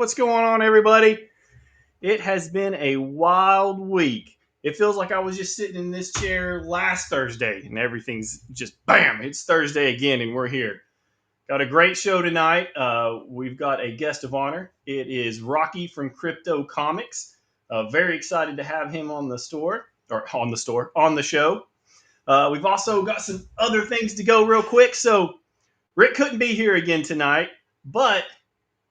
what's going on, everybody? It has been a wild week. It feels like I was just sitting in this chair last Thursday and everything's just bam, it's Thursday again and we're here. Got a great show tonight. We've got a guest of honor. It is Rocky from Crypto Comics. Very excited to have him on the on the show. We've also got some other things to go real quick. So Rick couldn't be here again tonight, but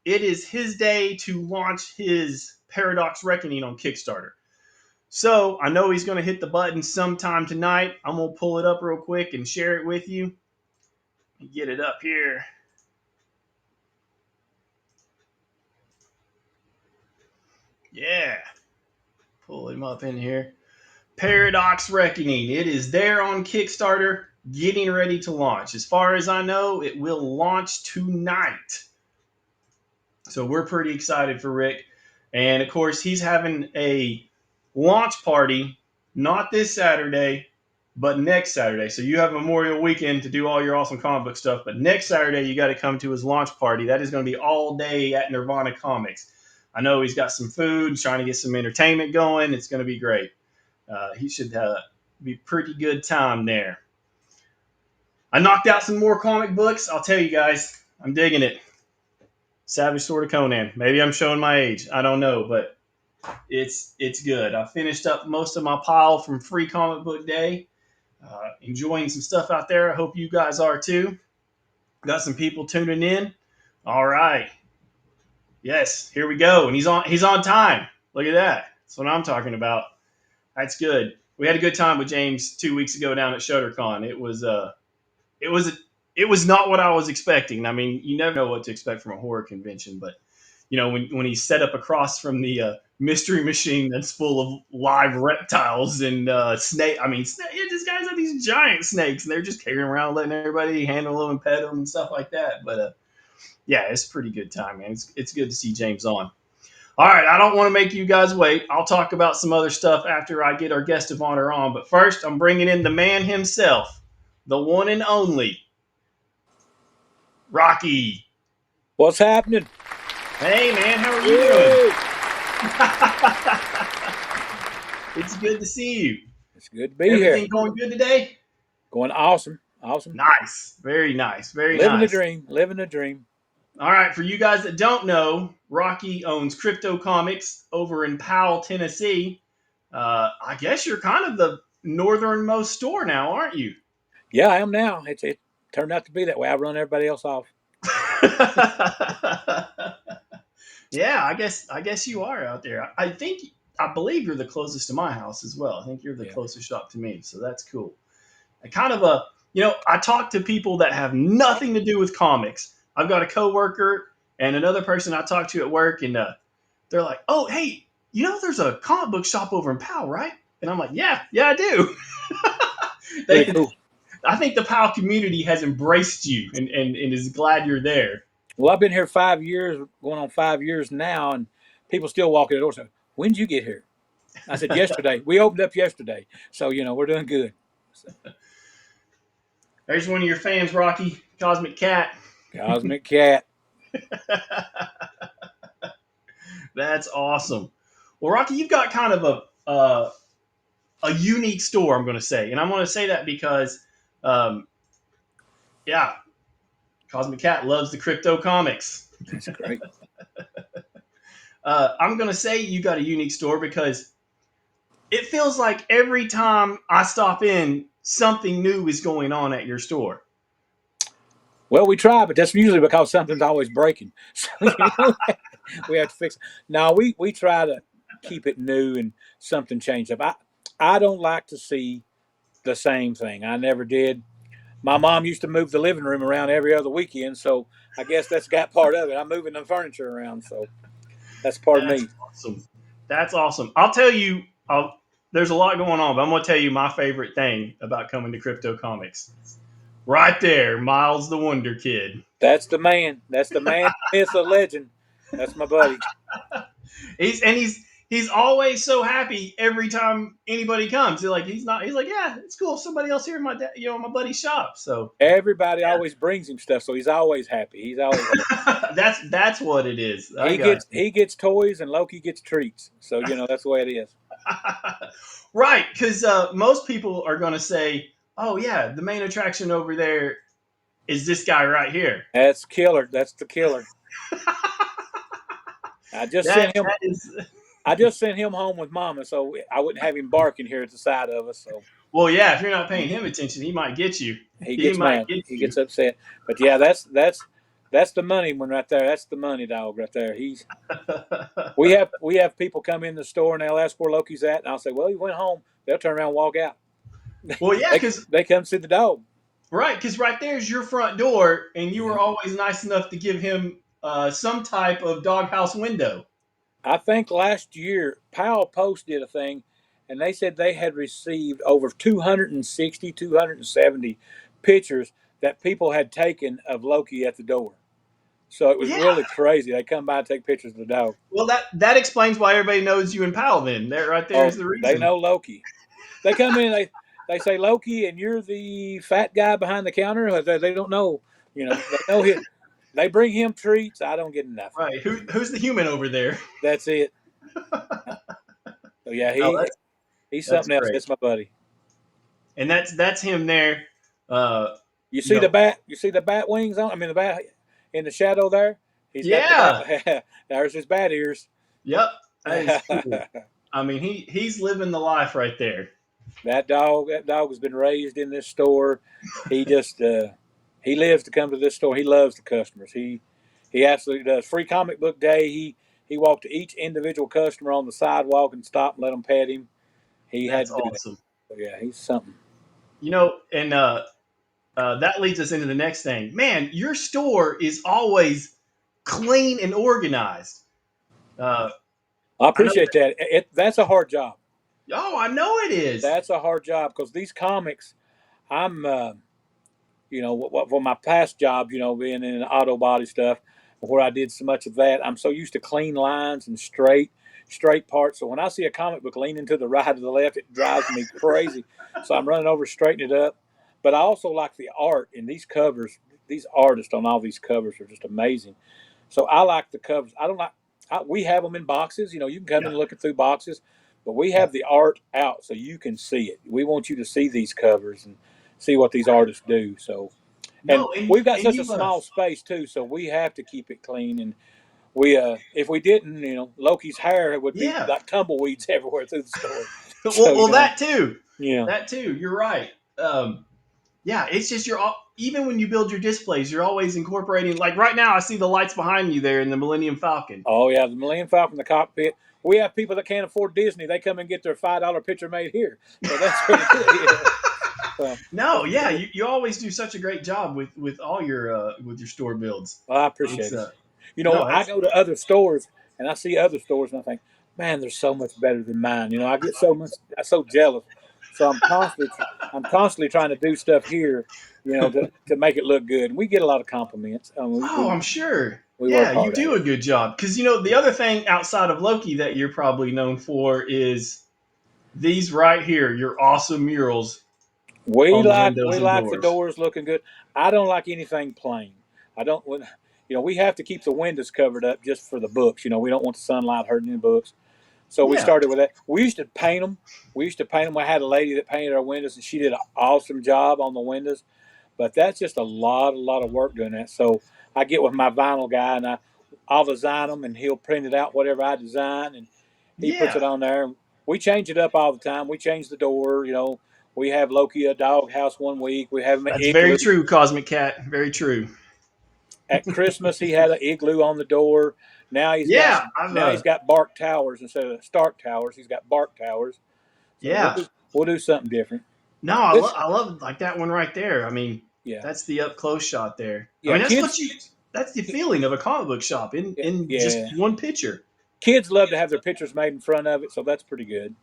it is his day to launch his Paradox Reckoning on Kickstarter. So I know he's going to hit the button sometime tonight. I'm going to pull it up real quick and share it with you. Get it up here. Yeah. Pull him up in here. Paradox Reckoning. It is there on Kickstarter, getting ready to launch. As far as I know, it will launch tonight. So we're pretty excited for Rick. And of course, he's having a launch party, not this Saturday, but next Saturday. So you have Memorial Weekend to do all your awesome comic book stuff. But next Saturday, you got to come to his launch party. That is going to be all day at Nirvana Comics. I know he's got some food, he's trying to get some entertainment going. It's going to be great. He should be pretty good time there. I knocked out some more comic books. I'll tell you guys, I'm digging it. Savage Sword of Conan. Maybe I'm showing my age. I don't know, but it's good. I finished up most of my pile from Free Comic Book Day. Enjoying some stuff out there. I hope you guys are too. Got some people tuning in. All right. Yes, here we go. And he's on time. Look at that. That's what I'm talking about. That's good. We had a good time with James 2 weeks ago down at ShutterCon. It was not what I was expecting. I mean, you never know what to expect from a horror convention, but you know, when he's set up across from the mystery machine that's full of live reptiles and snake. I mean, these guys are these giant snakes, and they're just carrying around, letting everybody handle them and pet them and stuff like that. But yeah, it's a pretty good time, man. It's good to see James on. All right, I don't want to make you guys wait. I'll talk about some other stuff after I get our guest of honor on. But first, I'm bringing in the man himself, the one and only Rocky. What's happening? Hey, man, how are you doing? It's good to see you. It's good to be Everything here. going good today? Going awesome. Nice. Very nice. Very living nice. Living the dream. All right, for you guys that don't know, Rocky owns Crypto Comics over in Powell, Tennessee. I guess you're kind of the northernmost store now, aren't you? Yeah, I am now. It turned out to be that way. I run everybody else off. Yeah, I guess you are out there. I believe you're the closest to my house as well. I think you're the closest shop to me, so that's cool. I talk to people that have nothing to do with comics. I've got a coworker and another person I talk to at work, and they're like, "Oh, hey, there's a comic book shop over in Powell, right?" And I'm like, "Yeah, I do." Cool. I think the Powell community has embraced you and is glad you're there. Well, I've been here 5 years, going on 5 years now, and people still walk in the door and say, "When did you get here?" I said, "Yesterday. We opened up yesterday." So, we're doing good. So. There's one of your fans, Rocky, Cosmic Cat. Cosmic Cat. That's awesome. Well, Rocky, you've got kind of a unique store, I'm going to say. And I'm going to say that because, Cosmic Cat loves the crypto comics. That's great. I'm going to say you got a unique store because it feels like every time I stop in, something new is going on at your store. Well, we try, but that's usually because something's always breaking. So, we have to fix it. No, we try to keep it new and something change up. I don't like to see the same thing. I never did. My mom used to move the living room around every other weekend, so I guess that's got part of it. I'm moving the furniture around, so that's part of me. Awesome. That's awesome. I'll tell you, there's a lot going on, but I'm going to tell you my favorite thing about coming to Crypto Comics. Right there, Miles the Wonder Kid. That's the man. That's the man. Myth, a legend. That's my buddy. He's he's always so happy every time anybody comes. He's like, yeah, it's cool. Somebody else here in my buddy's shop. So Everybody always brings him stuff, so he's always happy. He's always happy. yeah, that's what it is. I got you. He gets toys and Loki gets treats. So that's the way it is. Right, because most people are going to say, "Oh yeah, the main attraction over there is this guy right here." That's killer. That's the killer. I just That sent him. that is I just sent him home with Mama, so I wouldn't have him barking here at the side of us. So well, yeah. If you're not paying him attention, he might get you. he He gets might mad. get He you. gets upset. But yeah, that's the money one right there. That's the money dog right there. He's we have people come in the store and they'll ask where Loki's at, and I'll say, well, he went home. They'll turn around and walk out. Well, yeah, because They come see the dog. right there's your front door, and you Yeah. were always nice enough to give him some type of doghouse window. I think last year Powell Post did a thing, and they said they had received over 260, 270 pictures that people had taken of Loki at the door. So it was Yeah. really crazy. They come by and take pictures of the dog. Well, that explains why everybody knows you and Powell. Then there, right there is Oh, the they reason. know Loki. They come in, they say Loki, and you're the fat guy behind the counter. They don't know, they know him. They bring him treats. I don't get nothing. Right. Who's the human over there? That's it. So yeah, No, he's that's something else. great. That's my buddy. And that's him there. Uh, You you see the know, bat? You see the bat wings on? I mean the bat in the shadow there. He's got the yeah, bat. There's his bat ears. yep, that is cool. I mean, he's living the life right there. That dog has been raised in this store. He just he lives to come to this store. He loves the customers. He absolutely does. Free comic book day. He walked to each individual customer on the sidewalk and stopped and let them pet him. He had That's to do that. awesome. So yeah, he's something. And that leads us into the next thing. Man, your store is always clean and organized. Uh, I I know. appreciate that. That's a hard job. Oh, I know it is. That's a hard job because these comics, I'm for my past job, being in auto body stuff, where I did so much of that, I'm so used to clean lines and straight parts. So when I see a comic book leaning to the right or the left, it drives me crazy. So I'm running over, straightening it up. But I also like the art in these covers. These artists on all these covers are just amazing. So I like the covers. I don't like. We have them in boxes. You can come Yeah. in looking through boxes, but we have the art out so you can see it. We want you to see these covers and see what these artists do. So, and No, we've got and such a you small space too, so we have to keep it clean. And we, if we didn't, Loki's hair would be yeah. like tumbleweeds everywhere through the store. Well, So, that too. yeah. That too. You're right. Yeah, it's just even when you build your displays, you're always incorporating. Like right now, I see the lights behind you there in the Millennium Falcon. Oh yeah, the Millennium Falcon, the cockpit. We have people that can't afford Disney. They come and get their $5 picture made here. So that's pretty good. So No, that's yeah, pretty good. you always do such a great job with all your store builds. Well, I It's appreciate it. no, I that's go to other stores and I see other stores and I think, man, they're so much better than mine. I get I'm so jealous. So I'm constantly trying to do stuff here, to make it look good. And we get a lot of compliments. oh, I'm sure. We work Yeah, you hard at do it. a good job. Because the other thing outside of Loki that you're probably known for is these right here, your awesome murals on the windows We and like the doors. doors looking good. I don't like anything plain. I don't. We have to keep the windows covered up just for the books. We don't want the sunlight hurting the books. So we Yeah, started with that. We used to paint them. We had a lady that painted our windows, and she did an awesome job on the windows. But that's just a lot of work doing that. So I get with my vinyl guy, and I'll design them, and he'll print it out whatever I design, and he puts it yeah. on there. We change it up all the time. We change the door. We have Loki a doghouse one week. We have him an That's very igloo. true, Cosmic Cat. Very true. At Christmas, he had an igloo on the door. Yeah, Now he's got bark towers instead of Stark towers. He's got bark towers. So yeah. we'll do something different. No, This I love like that one right there. I mean, yeah that's the up close shot there. I yeah mean, kids that's the feeling of a comic book shop in just yeah one picture. kids love to have their pictures made in front of it, so that's pretty good.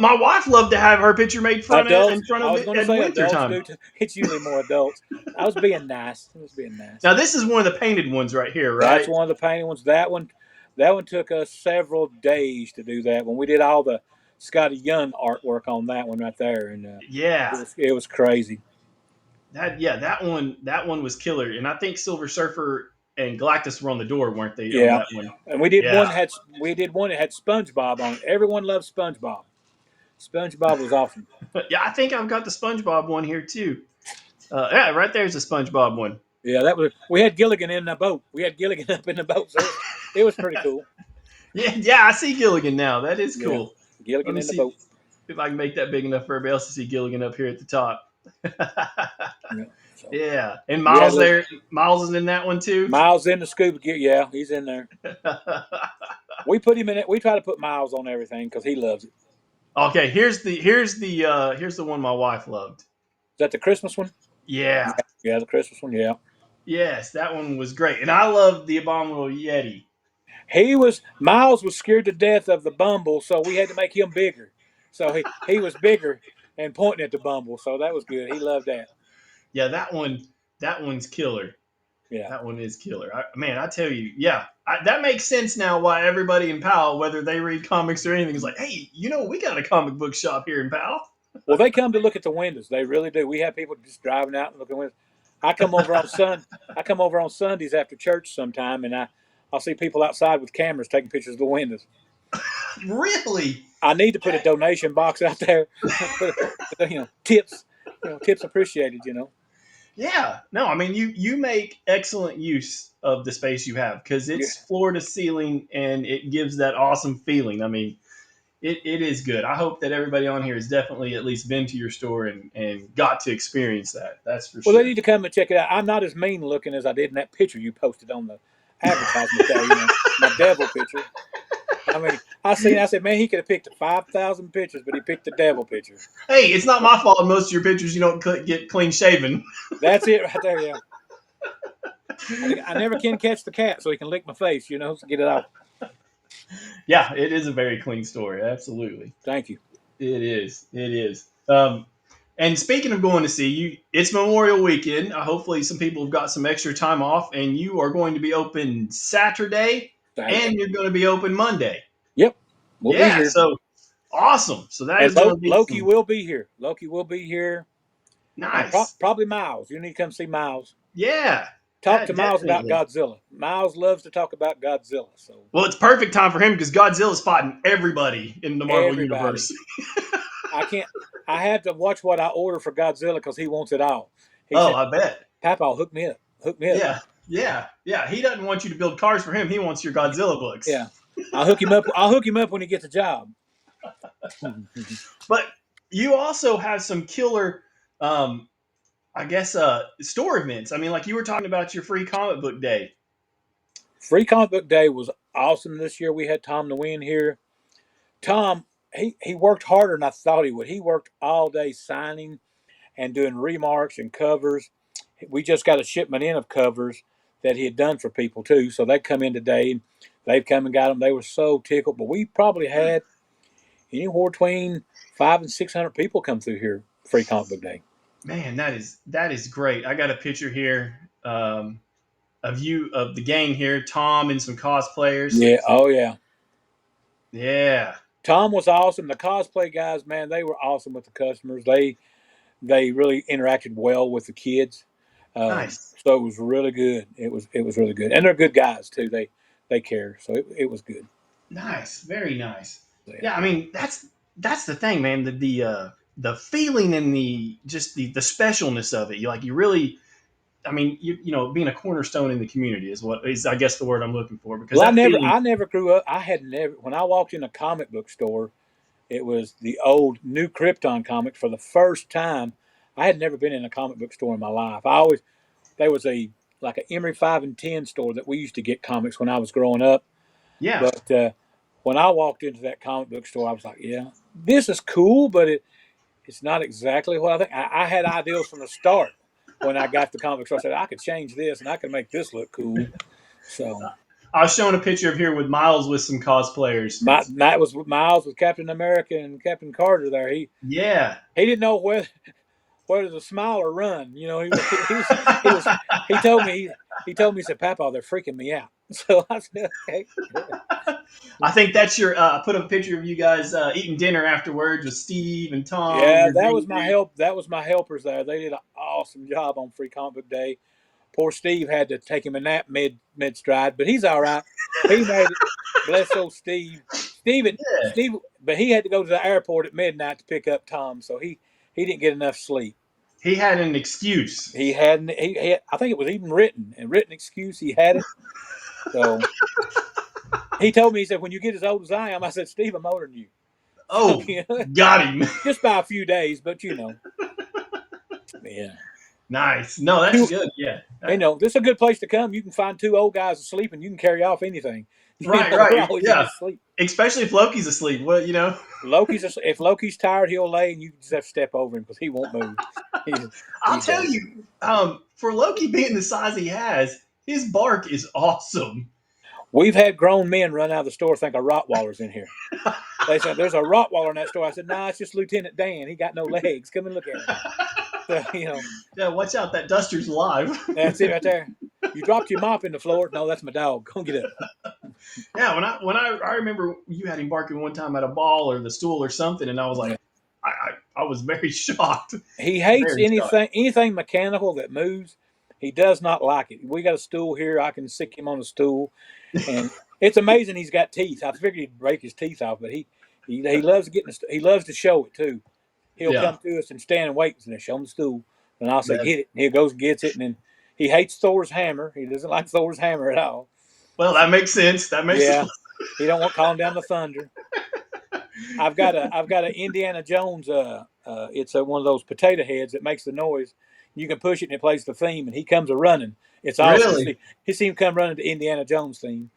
My wife loved to have her picture made Adults, in front I of was it going to at say winter adults time. do. It's usually more adults. I was being nice. I was being nice. Now this is one of the painted ones right here, That's right? one of the painted ones. That one, That one took us several days to do that. When we did all the Scotty Young artwork on that one right there, and Yeah, it was crazy. that one was killer. And I think Silver Surfer and Galactus were on the door, weren't they, on Yeah, that one? and we did Yeah. one that had SpongeBob on it. Everyone loved SpongeBob. SpongeBob was awesome. Yeah, I think I've got the SpongeBob one here too. Yeah, right there's the SpongeBob one. Yeah, that was. We had Gilligan in the boat. We had Gilligan up in the boat, so it was pretty cool. Yeah, yeah, I see Gilligan now. That is Yeah, cool. Let Gilligan me in the see boat. if I can make that big enough for everybody else to see Gilligan up here at the top. Yeah, so Yeah, and we had Miles little there. Miles is in that one too. Miles in the scuba gear. Yeah, he's in there. We put him in it. We try to put Miles on everything because he loves it. Okay, here's the one my wife loved. Is that the Christmas one? Yeah, Yeah, the Christmas one. Yeah. yes, that one was great, and I loved the Abominable Yeti. Miles was scared to death of the Bumble, so we had to make him bigger. So he was bigger and pointing at the Bumble, so that was good. He loved that. Yeah, that one's killer. Yeah. That one is killer. Man, I tell you, yeah, that makes sense now. Why everybody in Powell, whether they read comics or anything, is like, hey, we got a comic book shop here in Powell. Well, they come to look at the windows. They really do. We have people just driving out and looking at windows. I come over on Sun. I come over on Sundays after church sometime, and I'll see people outside with cameras taking pictures of the windows. Really? I need to put a donation box out there. Tips. Tips appreciated. Yeah. No, I mean you make excellent use of the space you have because Yeah. it's floor to ceiling and it gives that awesome feeling. I mean, it is good. I hope that everybody on here has definitely at least been to your store and got to experience that. That's for Well, they sure. need to come and check it out. I'm not as mean looking as I did in that picture you posted on the advertisement there. My devil picture. I mean, I said, man, he could have picked 5,000 pictures, but he picked the devil picture. Hey, it's not my fault. Most of your pictures you don't get clean shaven. That's it right there. Yeah. I never can catch the cat, so he can lick my face. To get it off. Yeah, it is a very clean story. Absolutely, Thank you. it is. It is. And speaking of going to see you, it's Memorial Weekend. Hopefully, some people have got some extra time off, and you are going to be open Saturday, Thank you. and you're going to be open Monday. Yep, we'll be Yeah, here. so awesome. So that And is going to be Loki some will be here. Loki will be here, and nice. probably Miles. You need to come see Miles. Yeah, Talk to Miles about definitely. Godzilla. Miles loves to talk about Godzilla. So Well, it's perfect time for him because Godzilla's fighting everybody in the Marvel everybody, universe. I can't. I had to watch what I order for Godzilla because he wants it all. He Oh, said, I bet. "Papa, hook me up. Hook me up." Yeah, yeah, yeah. He doesn't want you to build cars for him. He wants your Godzilla books. Yeah, I'll hook him up. I'll hook him up when he gets a job. But you also have some killer, um, I guess, store events. I mean, like you were talking about your free comic book day. Free Comic Book Day was awesome this year. We had Tom the Win here. Tom, he worked harder than I thought he would. He worked all day signing and doing remarks and covers. We just got a shipment in of covers that he had done for people too. So they come in today. They've come and got them. They were so tickled. But we probably had anywhere between 500 and 600 people come through here Free Comic Book Day. Man, that is great. I got a picture here of you of the gang here, Tom and some cosplayers. Yeah. Oh yeah. Yeah, Tom was awesome. The cosplay guys, man, they were awesome with the customers. They really interacted well with the kids. nice, So it was really good. It was really good, and they're good guys too. They care, so it was good. nice, very nice. So, yeah. Yeah, I mean that's the thing, man. The feeling and the specialness of it. You really I mean, being a cornerstone in the community is what is, I guess, the word I'm looking for because Well, that feeling. I never grew up. I had never when I walked in a comic book store, it was the old New Krypton comics for the first time. I had never been in a comic book store in my life. There was a like an Emery 5 and 10 store that we used to get comics when I was growing up. Yeah, But when I walked into that comic book store, I was like, yeah, this is cool, but it's not exactly what I think. I had ideals from the start when I got to the comic book store. I said, I could change this and I could make this look cool. So I was showing a picture of here with Miles with some cosplayers. that was Miles with Captain America and Captain Carter there. Yeah. He didn't know whether to smile or run. He was he told me he told me, he said, Papa, they're freaking me out. So I said, okay. I think that's your. I put a picture of you guys eating dinner afterwards with Steve and Tom. Yeah, Your that green was my group. help. That was my helpers there. They did an awesome job on Free Comic Book Day. Poor Steve had to take him a nap mid stride, but he's all right. He made it. Bless old Steve. Yeah, Steve, but he had to go to the airport at midnight to pick up Tom, so he didn't get enough sleep. he had an excuse. He hadn't. He had, I think it was even written, a written excuse. He had it. So he told me, he said, when you get as old as I am, I said, Steve, I'm older than you. So Oh, got him. just by a few days, but yeah. Nice. No, that's Two, good. Yeah. this is a good place to come. You can find two old guys asleep, and you can carry off anything. Right, We're right. always in Yeah. his sleep. Especially if Loki's asleep. What you know? If Loki's tired, he'll lay, and you just have to step over him because he won't move. He's I'll he's tell old. you. For Loki being the size he has, his bark is awesome. We've had grown men run out of the store think a Rottweiler's in here. They said there's a Rottweiler in that store. I said, nah, it's just Lieutenant Dan. He got no legs. Come and look at him. So, Yeah, watch out. That duster's alive. that's it right there. You dropped your mop in the floor. No, that's my dog. Go get it. Yeah, when I remember you had him barking one time at a ball or the stool or something, and I was like, Yeah. I was very shocked. He hates Very shocked. anything mechanical that moves. He does not like it. We got a stool here. I can sick him on a stool, and it's amazing he's got teeth. I figured he'd break his teeth off, but he loves he loves to show it too. He'll Yeah, come to us and stand and wait and show him the stool, and I'll say that, get it. And he goes and gets it, and then he hates Thor's hammer. He doesn't like Thor's hammer at all. well, that makes sense. That makes Yeah, sense. he don't want calling down the thunder. I've got a Indiana Jones. It's one of those potato heads that makes the noise. You can push it and it plays the theme, and he comes a running. It's awesome. Really, He seen him come running to Indiana Jones theme,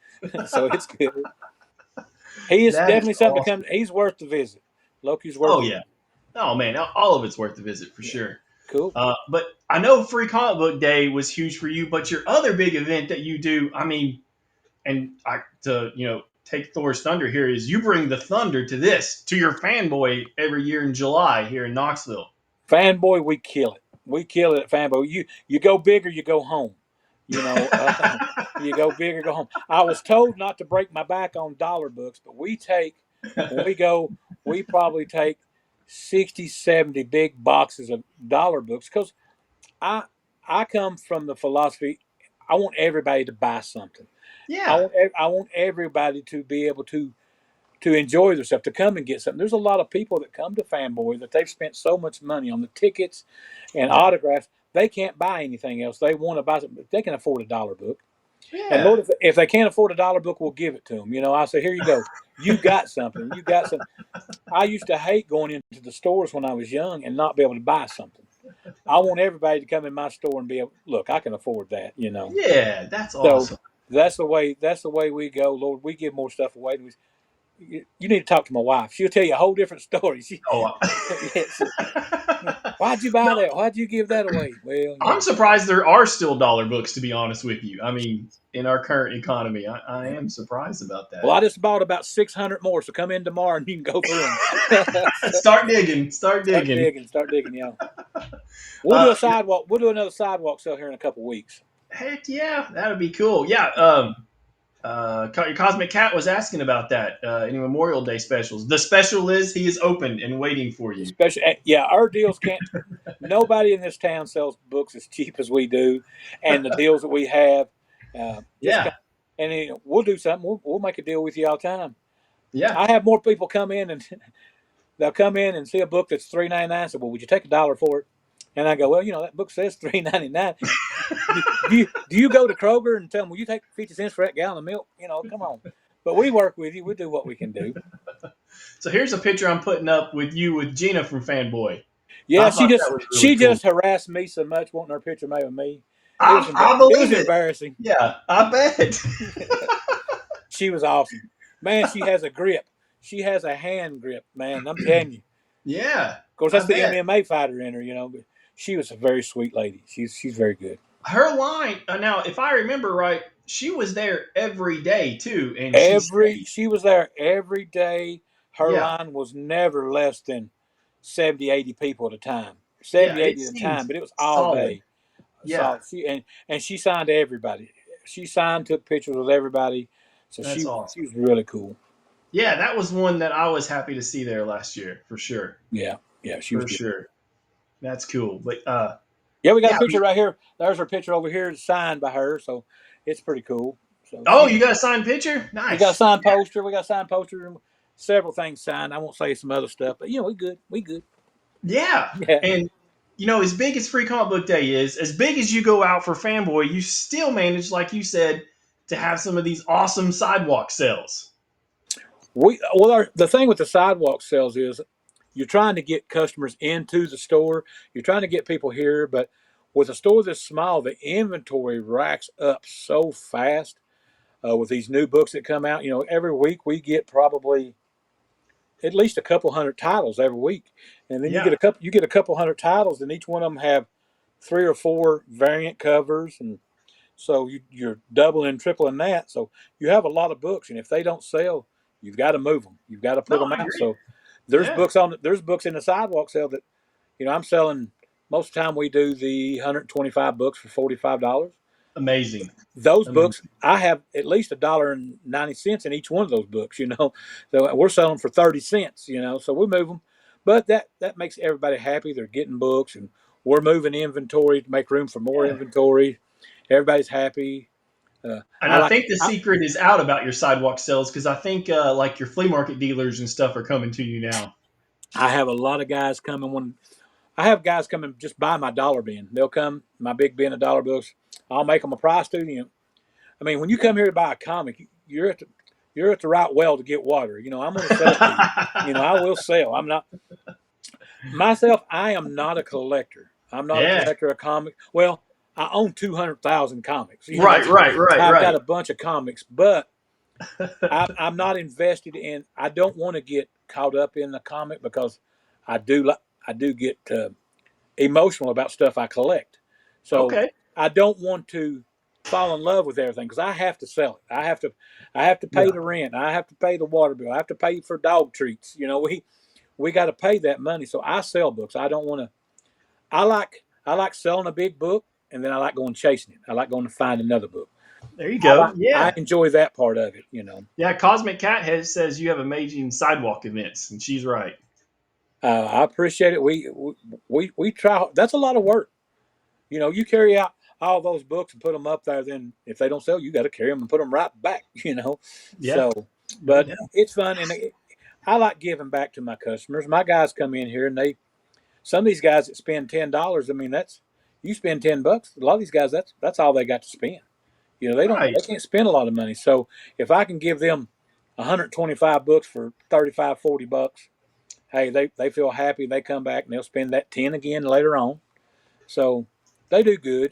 so it's good. He is that is definitely something to awesome. come. He's worth the visit. Loki's worth Oh the yeah. visit. Oh man, all of it's worth the visit for Yeah, sure. cool. But I know Free Comic Book Day was huge for you, but your other big event that you do, I mean, and to take Thor's thunder here is you bring the thunder to your fanboy every year in July here in Knoxville. Fanboy, we kill it. We kill it at Fanboy. You go big or you go home. You go big or go home. I was told not to break my back on dollar books, but when we go, we probably take 60, 70 big boxes of dollar books because I I come from the philosophy I want everybody to buy something. Yeah, I want everybody to be able to enjoy their stuff, to come and get something. There's a lot of people that come to Fanboy that they've spent so much money on the tickets and yeah, autographs, they can't buy anything else. They want to buy something. They can afford a dollar book. And yeah, Lord, if they can't afford a dollar book, we'll give it to them. I say, here you go. You got something. You got something. I used to hate going into the stores when I was young and not be able to buy something. I want everybody to come in my store and be able, look, I can afford that. yeah. That's So awesome. that's the way we go, Lord. We give more stuff away. You need to talk to my wife. She'll tell you a whole different story. Oh, Yes. Why'd you buy no, that? Why'd you give that away? Well, I'm surprised there are still dollar books. To be honest with you, I mean, in our current economy, I yeah. am surprised about Well, that. I just bought about 600 more, so come in tomorrow and you can go through them. So, Start digging. Start start digging. digging, start digging. Yeah, we'll do Uh, a sidewalk. We'll do another sidewalk sale here in a couple weeks. Heck yeah, that would be cool. Yeah. Your Cosmic Cat was asking about that. Any Memorial Day specials? The special is he is open and waiting for you. Especially, yeah, our deals can't. Nobody in this town sells books as cheap as we do, and the deals that we have, just come, Yeah, and we'll do something. We'll make a deal with you all the time. yeah. I have more people come in and they'll come in and see a book that's $3.99. So, well, would you take a dollar for it? And I go, well, that book says $3.99. Do you go to Kroger and tell them, will you take 50 cents for that gallon of milk? Come on. But we work with you. We do what we can do. So here's a picture I'm putting up with you with Gina from Fanboy. I Yeah, thought that was really she cool. just harassed me so much wanting her picture made with me. I It was believe it. embarrassing. Yeah, I bet. She was awesome. Man, she has a grip. She has a hand grip, man. I'm telling you. Yeah, Of course, I that's the bet. MMA fighter in her. But she was a very sweet lady. She's very good. Her line now, if I remember right, she was there every day too, and she Every stayed. she was there every day. Her Yeah, line was never less than 70, 80 people at a time. yeah. 70, It 80 at a seemed time, but it was all solid. day. Yeah, solid. And she signed to everybody. She signed, took pictures with everybody. So that's she awesome. was really cool. Yeah, that was one that I was happy to see there last year for sure. Yeah, yeah, she was For good. sure. That's cool. But Yeah, we got a yeah, I picture mean, right here. There's her picture over here, signed by her. So it's pretty cool. So oh, she, you got a signed picture? we got a Nice. signed poster. We got a signed poster and several things signed. I won't say some other stuff, but we good. We good. Yeah. Yeah. And as big as Free Comic Book Day is, as big as you go out for Fanboy, you still manage, like you said, to have some of these awesome sidewalk sales. The thing with the sidewalk sales is you're trying to get customers into the store. You're trying to get people here, but with a store this small, the inventory racks up so fast. With these new books that come out, every week we get probably at least a couple hundred titles every week, and then Yeah. you get a couple hundred titles, and each one of them have three or four variant covers, and so you're doubling, tripling that. So you have a lot of books, and if they don't sell, you've got to move them. You've got to put No, them I out. agree. So Yeah. there's books in the sidewalk sale that I'm selling. Most of the time we do the 125 books for $45. Amazing. Those books, Amazing. I have at least $1.90 in each one of those books. So we're selling for 30 cents. So we move them, but that makes everybody happy. They're getting books, and we're moving inventory to make room for more Yeah. inventory. Everybody's happy. And I I like think the I, secret is out about your sidewalk sales because I think like your flea market dealers and stuff are coming to you now. I have a lot of guys coming when I have guys coming just buy my dollar bin. They'll come my big bin of dollar books. I'll make them a price student. I mean, when you come here to buy a comic, you're at the right well to get water. I'm going to sell it to you. I will sell. I'm not myself. I am not a collector. I'm not a Yeah. collector of comics. Well, I own 200,000 comics. Right, right, right, I've got right. a bunch of comics, but I'm not invested in. I don't want to get caught up in the comic because I do get emotional about stuff I collect. So Okay. I don't want to fall in love with everything because I have to sell it. I have to pay Yeah. the rent. I have to pay the water bill. I have to pay for dog treats. We got to pay that money. So I sell books. I don't want to. I like selling a big book, and then I like going chasing it. I like going to find another book. There you go. I Yeah. enjoy that part of it. Yeah. Cosmic Cat has, says you have amazing sidewalk events, and she's right. I appreciate it. We try. That's a lot of work. You carry out all those books and put them up there. Then if they don't sell, you got to carry them and put them right back. Yeah. So, No but doubt. it's fun, and I like giving back to my customers. My guys come in here, and some of these guys that spend $10. I mean, that's you spend $10. A lot of these guys, that's all they got to spend. Right. They can't spend a lot of money. So if I can give them 125 books for 35, $40, hey, they feel happy. They come back and they'll spend that 10 again later on. So they do good.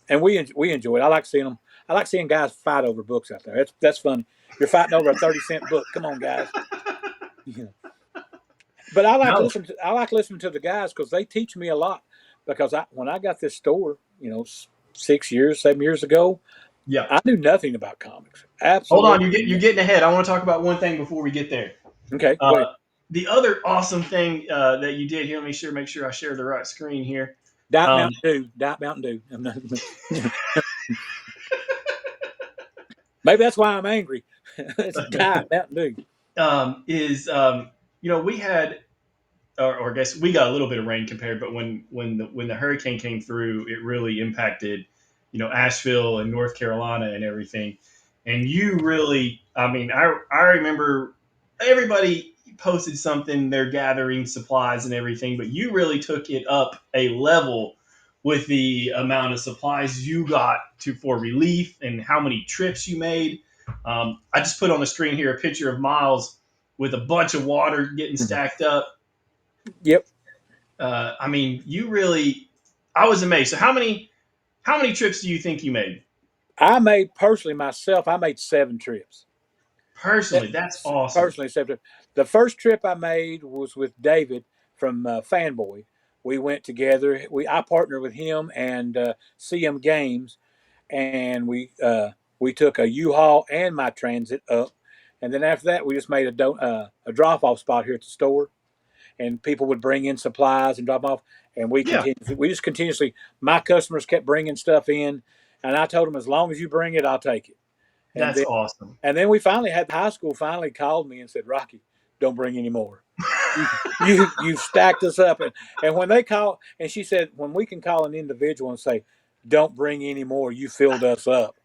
And we enjoy it. I like seeing them. I like seeing guys fight over books out there. That's fun. You're fighting over a 30-cent book. Come on, guys. Yeah. But No. I like listening to the guys because they teach me a lot. Because when I got this store, 6 years, 7 years ago, Yeah. I knew nothing about comics. Hold on. Absolutely You're nothing. getting ahead. I want to talk about one thing before we get there. Okay, go Uh, ahead. the other awesome thing that you did here, let me make sure I share the right screen here. Diet Um, Mountain Dew. Diet Mountain Dew. I'm not, maybe that's why I'm angry. It's Diet Mountain Dew. is we had or I guess we got a little bit of rain compared, but when the hurricane came through, it really impacted, Asheville and North Carolina and everything. And you really, I mean, I remember everybody posted something, they're gathering supplies and everything, but you really took it up a level with the amount of supplies you got to for relief and how many trips you made. I just put on the screen here a picture of Miles with a bunch of water getting Mhm. stacked up. Yep. I mean, you really, I was amazed. So how many trips do you think you made I made personally myself. I made 7 trips. personally? That's awesome. Personally, 7 trips. The first trip I made was with David from Fanboy. We went together. I partnered with him and CM Games, and we took a U-Haul and my transit up, and then after that we just made a drop-off spot here at the store, and people would bring in supplies and drop off, and Yeah, we just continuously. My customers kept bringing stuff in, and I told them, as long as you bring it, I'll take it. And that's then awesome. we finally had the high school finally called me and said, Rocky, don't bring any more. You've stacked us up, and when they call, and she said, when we can call an individual and say, don't bring any more, you filled us up.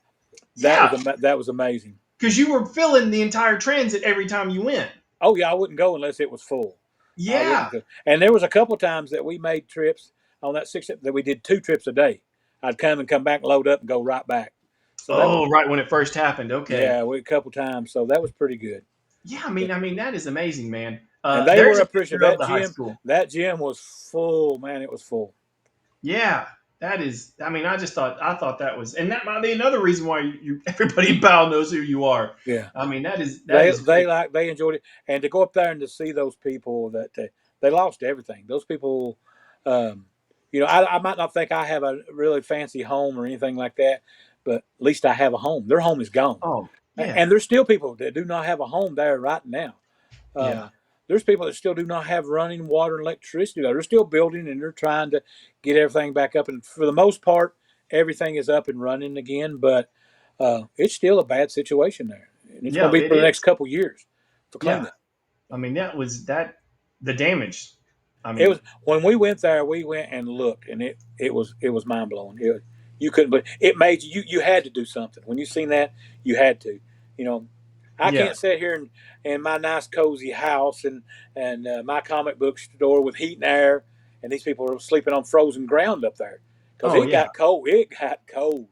Yeah, That was amazing. because you were filling the entire transit every time you went. Oh yeah, I wouldn't go unless it was full. I Yeah. wouldn't go. And there was a couple times that we made trips on that six that we did 2 trips a day. I'd come back, load up, and go right back. So that was, Oh, right when it first happened. Okay. yeah, we a couple times. So that was pretty good. Yeah, Yeah. I mean that is amazing, man. And they were There's a appreciative. picture of the high school. That gym was full, man. It was full. Yeah, that is. I mean, I thought that was, and that might be another reason why everybody in Powell knows who you are. Yeah. I mean, that is great. They enjoyed it, and to go up there and to see those people that they lost everything. Those people, um, I might not think I have a really fancy home or anything like that, but at least I have a home. Their home is gone, Oh, yeah, and there's still people that do not have a home there right now. yeah, Uh, there's people that still do not have running water and electricity. They're still building and they're trying to get everything back up. And for the most part, everything is up and running again. But it's still a bad situation there, and it's going yeah. to be It for the next is. couple years for Yeah, cleanup. I mean, that was that the damage. I It was mean, when we went there. We went and looked, and it was mind blowing. You couldn't, but it made you had to do something. When you seen that, you had to. You know, I yeah. can't sit here in my nice cozy house and my comic book store with heat and air, and these people are sleeping on frozen ground up there because Oh, it yeah. got cold. It got cold.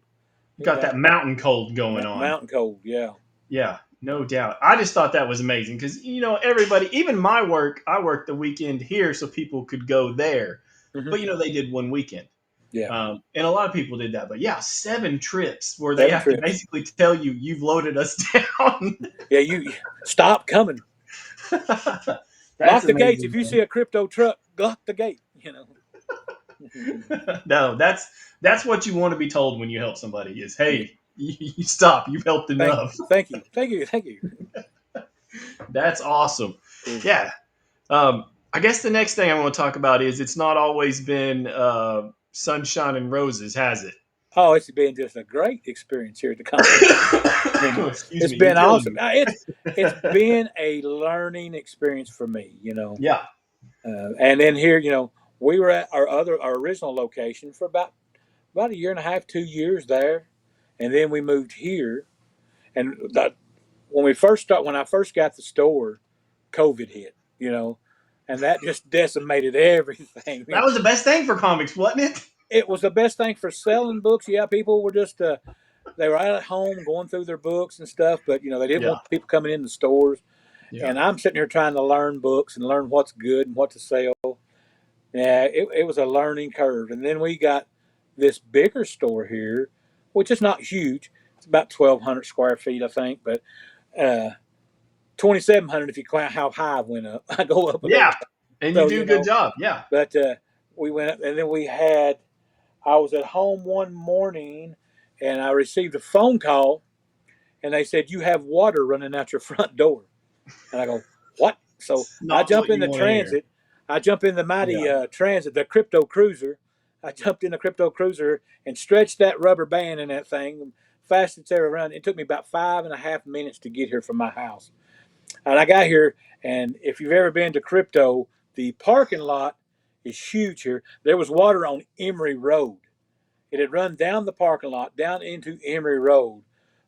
It Got got that mountain cold going on. mountain cold. Yeah. Yeah, no doubt. I just thought that was amazing because everybody, even my work, I worked the weekend here so people could go there, Hmm. but they did one weekend. Yeah. And a lot of people did that. But yeah, 7 trips where they 7 have to trips. basically tell you you've loaded us down. Yeah. You stop coming. That's Lock the gates. amazing, If you see a crypto truck, lock the gate. man. No, that's what you want to be told when you help somebody is, Yeah. hey, you stop. You've helped enough. Thank you. That's awesome. Yeah. Yeah. I guess the next thing I want to talk about is it's not always been sunshine and roses, has it? Oh, it's been just a great experience here at the conference. Excuse It's me, you're been killing awesome. me. It's been a learning experience for me. Yeah. And then here, we were at our original location for about a year and a half, 2 years there, and then we moved here. And when I first got the store, COVID hit. And that just decimated everything. That was the best thing for comics, wasn't it? It was the best thing for selling books. Yeah, people were just they were out at home going through their books and stuff, but they didn't Yeah. want people coming in the stores. Yeah. And I'm sitting here trying to learn books and learn what's good and what to sell. Yeah, it was a learning curve. And then we got this bigger store here, which is not huge. It's about 1,200 square feet, I think, but 2,700 if you count how high I went up. I go up a little. Yeah. And you So, do a good job. Yeah. but we went up, and then I was at home one morning, and I received a phone call, and they said, "You have water running out your front door." And I go, "What?" So I Not jump what in you the want to hear. transit. I jump in the mighty Yeah. transit, the crypto cruiser. I jumped in the crypto cruiser and stretched that rubber band in that thing fast as ever run. It took me about 5.5 minutes to get here from my house. And I got here, and if you've ever been to crypto, the parking lot is huge here. There was water on Emory Road. It had run down the parking lot, down into Emory Road.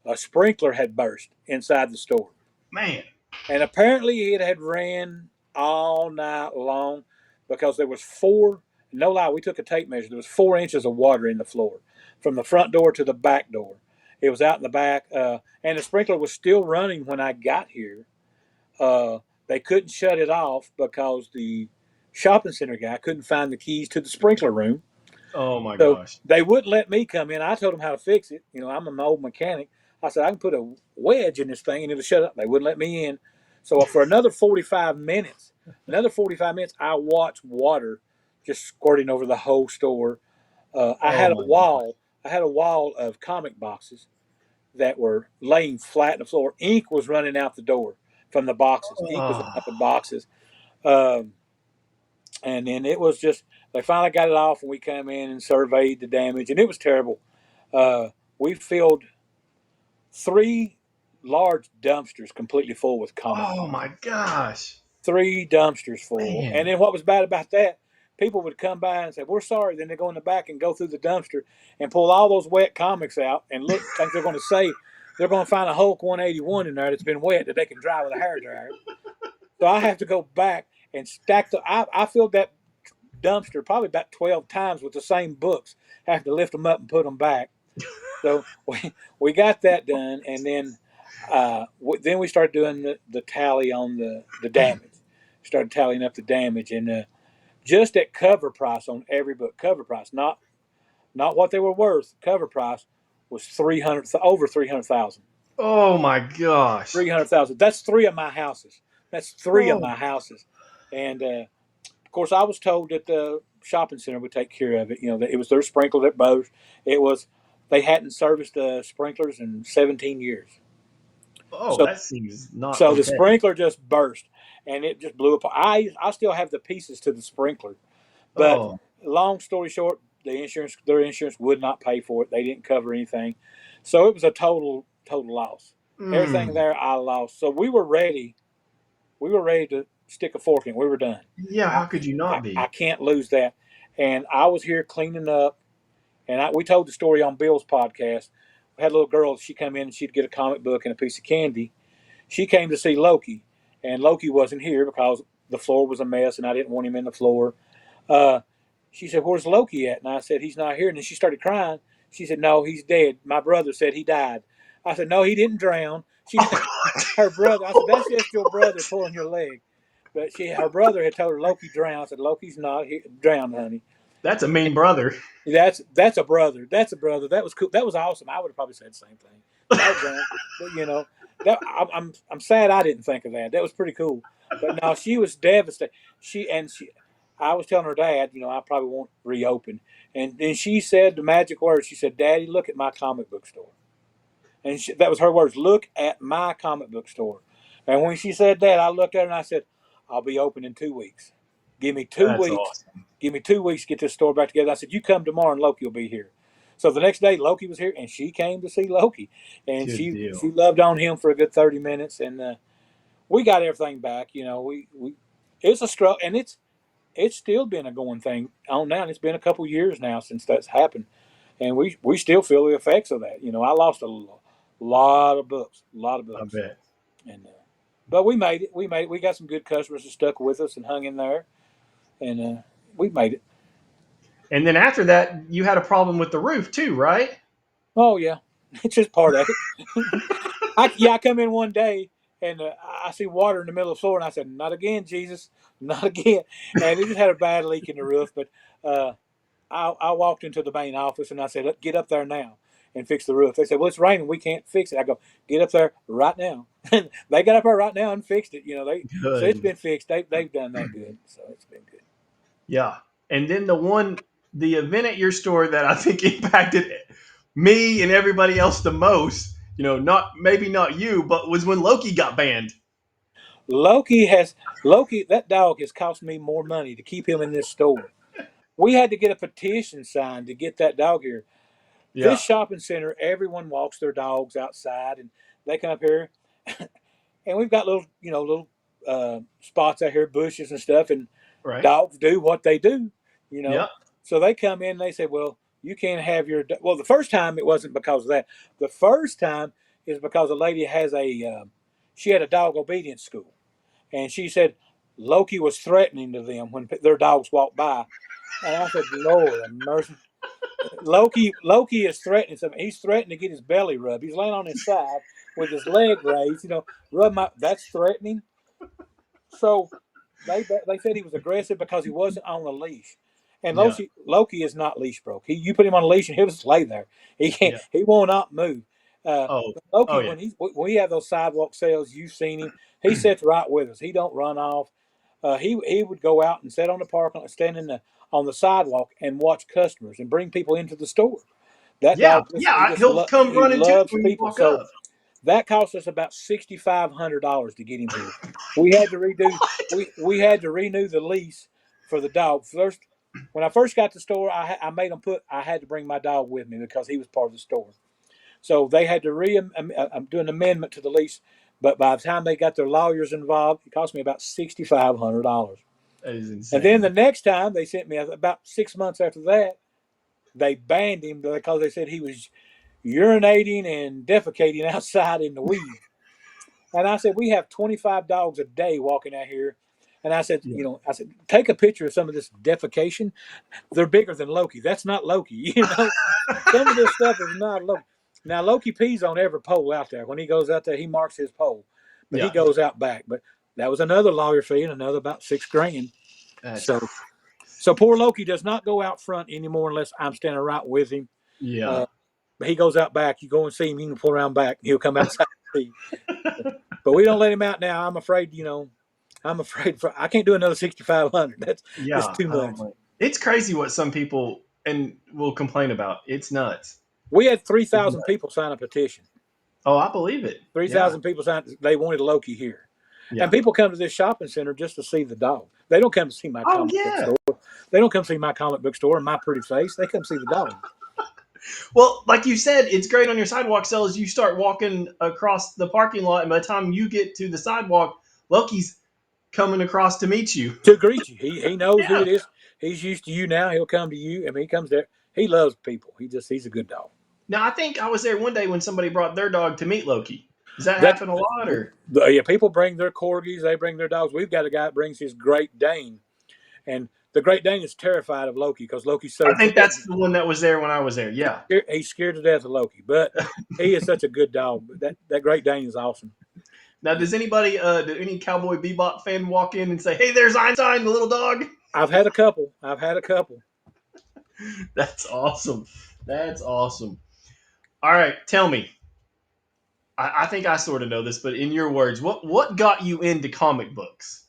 A sprinkler had burst inside the store. Man. And apparently it had ran all night long because there was four, no lie, we took a tape measure. There was 4 inches of water in the floor from the front door to the back door. It was out in the back, and the sprinkler was still running when I got here. They couldn't shut it off because the shopping center guy couldn't find the keys to the sprinkler room. Oh my So gosh. they wouldn't let me come in. I told them how to fix it. I'm an old mechanic. I said I can put a wedge in this thing and it'll shut up. They wouldn't let me in. So for another 45 minutes, I watched water just squirting over the whole store. I Oh had a my gosh. wall. I had a wall of comic boxes that were laying flat on the floor. Ink was running out the door from the boxes. Ink was running Oh, out the boxes. Um, And then it was just they finally got it off, and we came in and surveyed the damage, and it was terrible. We filled three large dumpsters completely full with comic Oh books. my gosh, Three dumpsters full. And man. then what was bad about that? People would come by and say, "We're sorry." Then they go in the back and go through the dumpster and pull all those wet comics out and look, think they're going to say they're going to find a Hulk 181 in there that's been wet that they can dry with a hair dryer. So I have to go back and stack the. I filled that dumpster probably about 12 times with the same books. Have to lift them up and put them back. So we got that done, and then we started doing the tally on the damage. Started tallying up the damage, and just at cover price on every book, cover price, not what they were worth. Cover price was 300 over 300,000. Oh my gosh. 300,000. That's three of my houses. That's three of Oh, my houses, and of course I was told that the shopping center would take care of it. You know, that it was their sprinkler that burst. It was they hadn't serviced the sprinklers in 17 years. oh, So that seems not so the okay. sprinkler just burst and it just blew apart. I still have the pieces to the sprinkler, but Oh, long story short, their insurance would not pay for it. They didn't cover anything, so it was a total loss. Everything mm. there I lost. So we were ready. We were ready to stick a fork in. We were done. Yeah, I how could you I, not I be? can't lose that. And I was here cleaning up, and we told the story on Bill's podcast. We had a little girl. She come in and she'd get a comic book and a piece of candy. She came to see Loki, and Loki wasn't here because the floor was a mess, and I didn't want him in the floor. Uh, she said, "Where's Loki at?" And I said, "He's not here." And then she started crying. She said, "No, he's dead. My brother said he died." I said, "No, he didn't drown." She, her brother. I said, "That's just your brother pulling your leg." But her brother had told her Loki drowned. I said, "Loki's not drowned, honey." That's a mean brother. That's a brother. That's a brother. That was cool. That was awesome. I would have probably said the same thing. Doggone. But that I'm sad I didn't think of that. That was pretty cool. But no, she was devastated. I was telling her dad, I probably won't reopen. And then she said the magic words. She said, "Daddy, look at my comic book store." And that was her words. Look at my comic book store. And when she said that, I looked at her and I said, "I'll be open in 2 weeks. Give me two That's weeks. awesome. Give me 2 weeks to get this store back together." I said, "You come tomorrow and Loki will be here." So the next day, Loki was here, and she came to see Loki, and Good she deal. loved on him for a good 30 minutes, and we got everything back. We it's a struggle, and it's still been a going thing on now. And it's been a couple years now since that's happened, and we still feel the effects of that. I lost a lot of I books, bet. and but we made it. We made it. We got some good customers that stuck with us and hung in there, and we made it. And then after that, you had a problem with the roof too, right? Oh yeah, it's just part of it. I come in one day and I see water in the middle of the floor, and I said, "Not again, Jesus, not again." And it just had a bad leak in the roof. But uh, I walked into the main office and I said, "Get up there now and fix the roof." They said, "Well, it's raining, we can't fix it." I go, "Get up there right now." They got up there right now and fixed it. So it's Good. been fixed. They've done that good, so it's been good. Yeah. And then the event at your store that I think impacted me and everybody else the most, not maybe not you, but was when Loki got banned. Loki. That dog has cost me more money to keep him in this store. We had to get a petition signed to get that dog here. This Yeah. shopping center, everyone walks their dogs outside, and they come up here, and we've got little spots out here, bushes and stuff, and Right. dogs do what they do, you know. Yep. So they come in, and they say, "Well, you can't have your." Well, the first time it wasn't because of that. The first time is because a lady she had a dog obedience school, and she said Loki was threatening to them when their dogs walked by, and I said, "Lord have mercy." Loki is threatening something. He's threatening to get his belly rubbed. He's laying on his side with his leg raised. Rub my. That's threatening. So they said he was aggressive because he wasn't on a leash. And Yeah. Loki is not leash broke. You put him on a leash and he'll just lay there. He can't. Yeah. He will not move. Oh. Oh Loki, yeah. when we have those sidewalk sales, you've seen him. He sits right with us. He don't run off. He would go out and sit on the parking lot, stand on the sidewalk and watch customers and bring people into the store. That Yeah. dog just Yeah. He'll come he running to you loves when you people. walk So up. that cost us about $6,500 to get him here. We had to redo we had to renew the lease for the dog. First, when I first got to the store, I made them put. I had to bring my dog with me because he was part of the store. So they had to do an amendment to the lease. But by the time they got their lawyers involved, it cost me about $6,500. That is And then insane. the next time they sent me about 6 months after that, they banned him because they said he was urinating and defecating outside in the weed. And I said, we have 25 dogs a day walking out here. And I said, Yeah. take a picture of some of this defecation. They're bigger than Loki. That's not Loki. Some of this stuff is not Loki. Now, Loki pees on every pole out there. When he goes out there, he marks his pole, but he Yeah. goes out back. But that was another lawyer fee and another about $6,000. That's So, so poor Loki does not go out front anymore unless I'm standing right with him. yeah. Uh, but he goes out back. You go and see him. You can pull around back. He'll come outside and see. But we don't let him out now. I'm afraid. I'm afraid I can't do another 6,500. That's just Yeah. too Oh much. my. It's crazy what some people and will complain about. It's nuts. We had three It's thousand nuts. people sign a petition. Oh, I believe it. Three Yeah. thousand people signed. They wanted Loki here, and Yeah. people come to this shopping center just to see the dog. They don't come to see my Oh comic book yeah. store. They don't come see my comic book store and my pretty face. They come see the dog. Well, like you said, it's great on your sidewalk sales. You start walking across the parking lot, and by the time you get to the sidewalk, Loki's coming across to meet you. To greet you. He knows who Yeah. it is. He's used to you now. He'll come to you. I mean, he comes there. He loves people. He's a good dog. Now, I think I was there one day when somebody brought their dog to meet Loki. Does that That happen a lot, or? yeah, people bring their corgis. They bring their dogs. We've got a guy that brings his Great Dane, and the Great Dane is terrified of Loki because Loki's so I think big. that's the one that was there when I was there. Yeah. He's scared to death of Loki, but he is such a good dog. That Great Dane is awesome. Now, does anybody, do any Cowboy Bebop fan walk in and say, "Hey, there's Einstein, the little dog"? I've had a couple. I've had a couple. That's awesome. That's awesome. All right, tell me. I think I sort of know this, but in your words, what got you into comic books?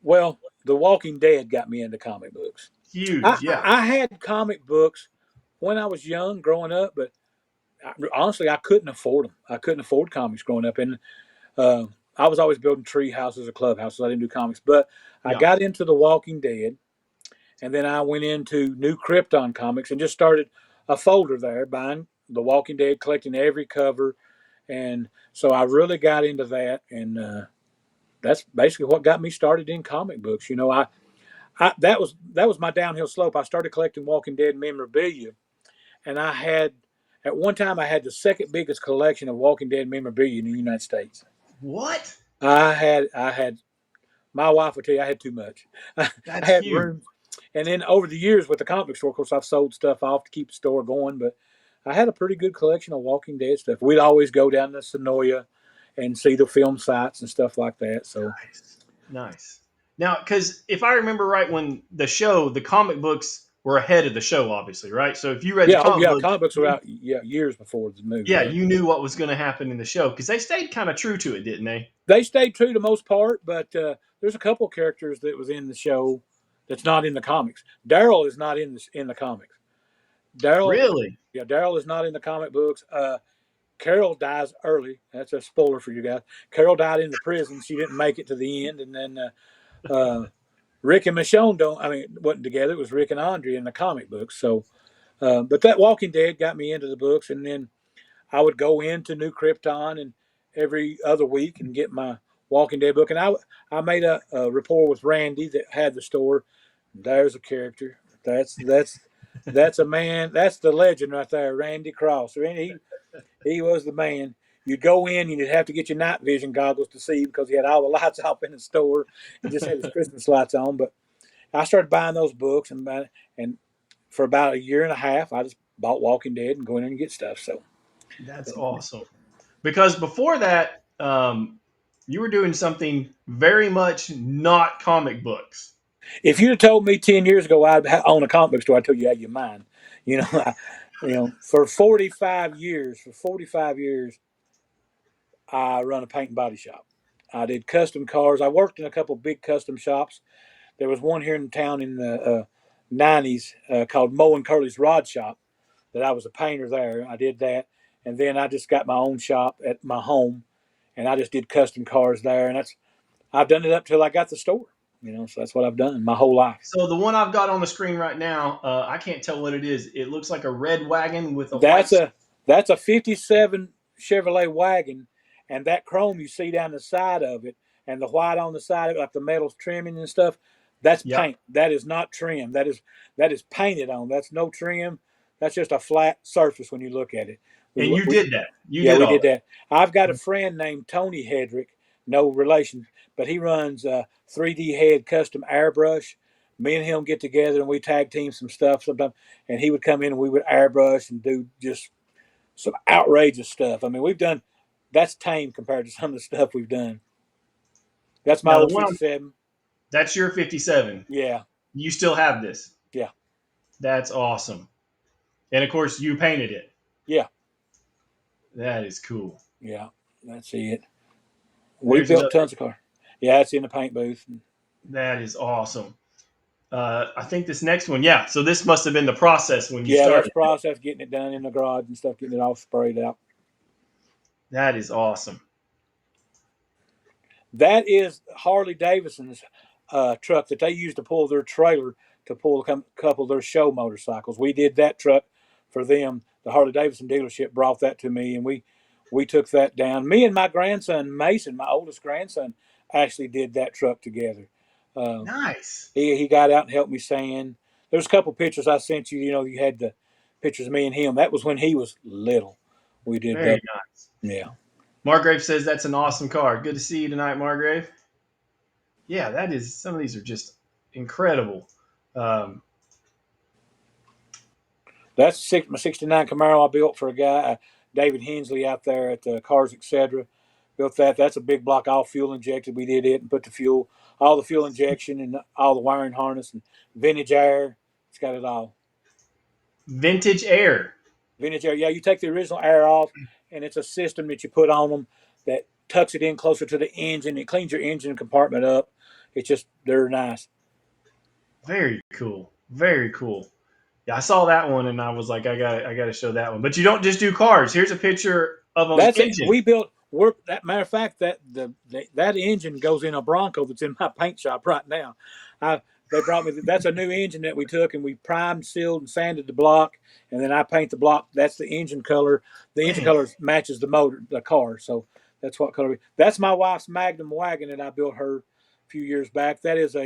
Well, The Walking Dead got me into comic books. Huge, yeah. I had comic books when I was young, growing up, but honestly, I couldn't afford them. I couldn't afford comics growing up, and uh, I was always building tree houses or clubhouses. I didn't do comics, but I Yeah. got into The Walking Dead, and then I went into New Krypton comics and just started a folder there, buying The Walking Dead, collecting every cover, and so I really got into that, and that's basically what got me started in comic books. That was my downhill slope. I started collecting Walking Dead memorabilia, and I had at one time I had the second biggest collection of Walking Dead memorabilia in the United States. What? I had my wife would tell you I had too much. I That's had huge. room, and then over the years with the comic book store, of course, I've sold stuff off to keep the store going. But I had a pretty good collection of Walking Dead stuff. We'd always go down to Sonoya and see the film sites and stuff like that. So Nice. Nice. Now, because if I remember right, when the comic books were ahead of the show, obviously, right? So if you read the yeah, oh comic yeah, books, comic books were out years before the movie. yeah, Yeah, you knew what was going to happen in the show because they stayed kind of true to it, didn't they? they stayed true to the most part, but there's a couple of characters that was in the show that's not in the comics. Daryl is not in the comics. Daryl, Really? yeah, Daryl is not in the comic books. Carol dies early. That's a spoiler for you guys. Carol died in the prison. She didn't make it to the end, and then Rick and Michonne don't. I mean, wasn't together. It was Rick and Andre in the comic books. So, but that Walking Dead got me into the books, and then I would go into New Krypton and every other week and get my Walking Dead book. And I made a rapport with Randy that had the store. There's a character. That's a man. That's the legend right there, Randy Cross. He was the man. You'd go in, you'd have to get your night vision goggles to see because he had all the lights off in the store and just had his Christmas lights on. But I started buying those books, and for about a year and a half, I just bought Walking Dead and go in and get stuff. So That's awesome. Because before that, you were doing something very much not comic books. if you'd have told me 10 years ago I'd own a comic book store, I told you out of your mind. You know, for 45 years, I run a paint and body shop. I did custom cars. I worked in a couple big custom shops. There was one here in town in the '90s called Moe and Curly's Rod Shop. That I was a painter there. I did that, and then I just got my own shop at my home, and I just did custom cars there. And I've done it up till I got the store. So that's what I've done my whole life. So the one I've got on the screen right now, I can't tell what it is. It looks like a red wagon with a white. That's a '57 Chevrolet wagon, and that chrome you see down the side of it, and the white on the side of it, like the metal trimming and stuff. That's Yep. paint. That is not trim. That is painted on. That's no trim. That's just a flat surface when you look at it. And you We did that. You Yeah, did we all did that. that. I've got a friend named Tony Hedrick, no relation, but he runs 3D Head Custom Airbrush. Me and him get together and we tag team some stuff sometimes, and he would come in and we would airbrush and do just some outrageous stuff. I mean, that's tame compared to some of the stuff we've done. That's my Now the old one '57. that's your 57. Yeah, You still have this. yeah, That's awesome. And of course, you painted it. yeah, That is cool. yeah. That's it. We There's built another. tons of cars. Yeah, it's in the paint booth. That is awesome. I think this next one, yeah. So this must have been the process when you Yeah, that's started. process getting it done in the garage and stuff, getting it all sprayed out. That is awesome. That is Harley Davidson's truck that they used to pull their trailer to pull a couple of their show motorcycles. We did that truck for them. The Harley Davidson dealership brought that to me, and we took that down. Me and my grandson Mason, my oldest grandson, actually did that truck together. Uh, Nice. he got out and helped me sand. There's a couple pictures I sent you. You had the pictures of me and him. That was when he was little. We did Very that. nice. Yeah. Margrave says that's an awesome car. Good to see you tonight, Margrave. Yeah, that is. Some of these are just incredible. Um, That's my '69 Camaro I built for a guy, David Hensley, out there at Cars Etc. Built that. That's a big block, all fuel injected. We did it and put all the fuel injection and all the wiring harness and vintage air. It's got it all. vintage air. Vintage air. Yeah, you take the original air off, and it's a system that you put on them that tucks it in closer to the engine. It cleans your engine compartment up. They're nice. Very cool. Very cool. Yeah, I saw that one and I was like, I got to show that one. But you don't just do cars. Here's a picture of an That's it. engine. We built. That matter of fact, that engine goes in a Bronco that's in my paint shop right now. I They brought me. That's a new engine that we took and we primed, sealed, and sanded the block, and then I paint the block. That's the engine color. The engine Man, color matches the car. So that's what color. That's my wife's Magnum wagon that I built her a few years back. That is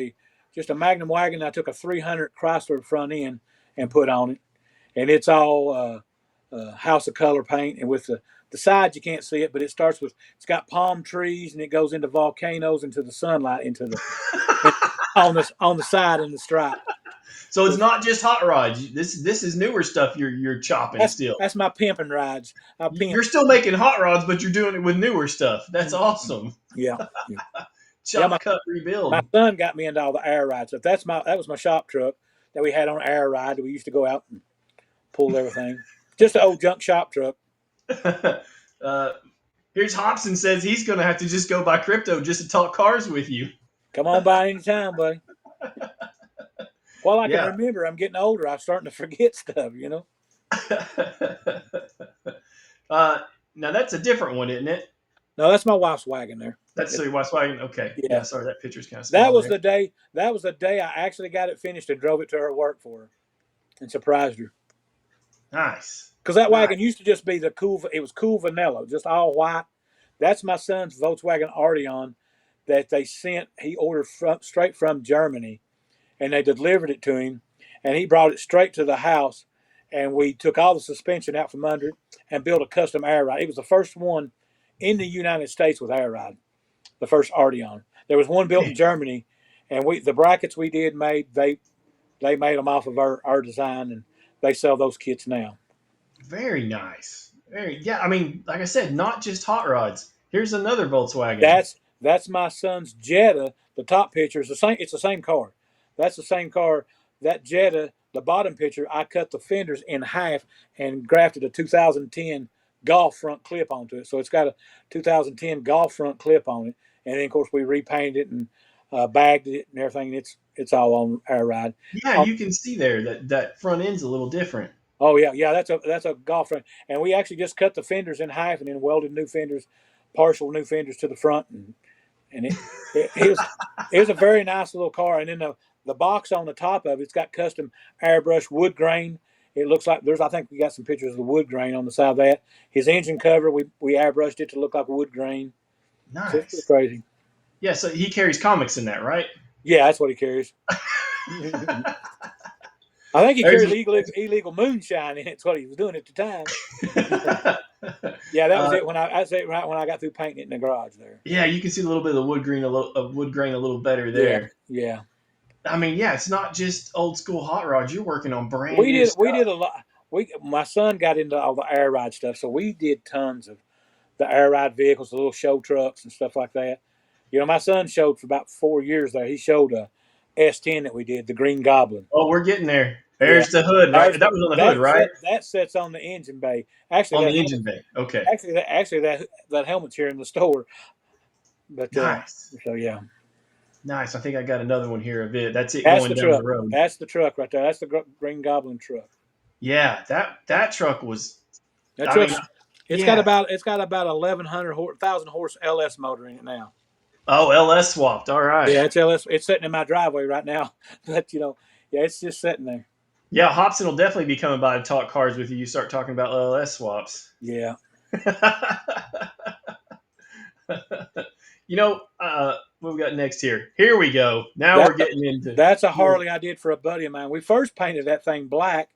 just a Magnum wagon. I took a 300 Chrysler front end and put on it, and it's all House of Color paint. And with the sides, you can't see it, but it's got palm trees and it goes into volcanoes, into the sunlight, on the side in the stripe. so it's So not just hot rods. This is newer stuff you're chopping that's still. that's my pimping rides. I pimp. You're still making hot rods, but you're doing it with newer stuff. That's awesome. Yeah, yeah. Yeah, Chop, cut, my rebuild. son got me into all the air rides. That was my shop truck that we had on air ride. We used to go out and pull everything. Just an old junk shop truck. uh, here's Hobson says he's going to have to just go buy crypto just to talk cars with you. Come on by anytime, buddy. While I can Yeah. remember, I'm getting older. I'm starting to forget stuff. uh, now that's a different one, isn't it? No, that's my wife's wagon there. That's so Volkswagen. Okay. Yeah. Yeah, Sorry, that picture's kind of that small was there. the day. That was the day I actually got it finished and drove it to her work for her, and surprised her. Nice. Because that Nice. wagon used to just be the cool. It was cool vanilla, just all white. That's my son's Volkswagen Arteon that they sent. He ordered straight from Germany, and they delivered it to him, and he brought it straight to the house, and we took all the suspension out from under it and built a custom air ride. It was the first one in the United States with air ride, the first Arteon. There was one built in Germany, and the brackets we did they made them off of our design, and they sell those kits now. Very nice. Very yeah. I mean, like I said, not just hot rods. Here's another Volkswagen. That's my son's Jetta. The top picture is the same. It's the same car. That's the same car. That Jetta, the bottom picture, I cut the fenders in half and grafted a 2010 Golf front clip onto it. So it's got a 2010 Golf front clip on it, and then of course we repainted it and bagged it and everything. And it's all on air ride. Yeah, you can see there that that front end's a little different. Oh yeah, yeah. That's a Golf front, and we actually just cut the fenders in half and then welded new fenders, partial new fenders to the front, and and it was a very nice little car. And then the box on the top of it's got custom airbrush wood grain. It looks like I think we got some pictures of the wood grain on the side of that. His engine cover, we airbrushed it to look like wood grain. So it's pretty Nice. crazy. Yeah, so he carries comics in that, right? Yeah, that's what he carries. I think he There's carries illegal moonshine in it. That's what he was doing at the time. Yeah, that was uh, it. I say right when I got through painting it in the garage there. yeah, you can see a little bit of the wood green, wood grain a little better Yeah, there. yeah. I mean, yeah, it's not just old school hot rods. You're working on brand We new did we stuff. did a lot. We My son got into all the air ride stuff, so we did tons of the air ride vehicles, the little show trucks and stuff like that. My son showed for about 4 years there. He showed a S10 that we did, the Green Goblin. Oh, we're getting there. Yeah, There's the hood, right? there's That the was on the hood, right? that sets on the engine bay. Actually, On that the engine helmet bay. Okay. that helmet's here in the store. But Nice. so yeah, Nice. I think I got another one here of it. That's it that's going the down the truck. road. That's the truck right there. That's the Green Goblin truck. Yeah, that truck was. That I mean, truck's yeah. it's got about 1,100 horse LS motor in it now. Oh, LS swapped. All right. Yeah, it's LS. It's sitting in my driveway right now. But yeah, it's just sitting there. Yeah, Hobson will definitely be coming by to talk cars with you. You start talking about LS swaps. Yeah, What we got next here? Here we go. Now that we're getting into. that's a Harley I did for a buddy of mine. We first painted that thing black.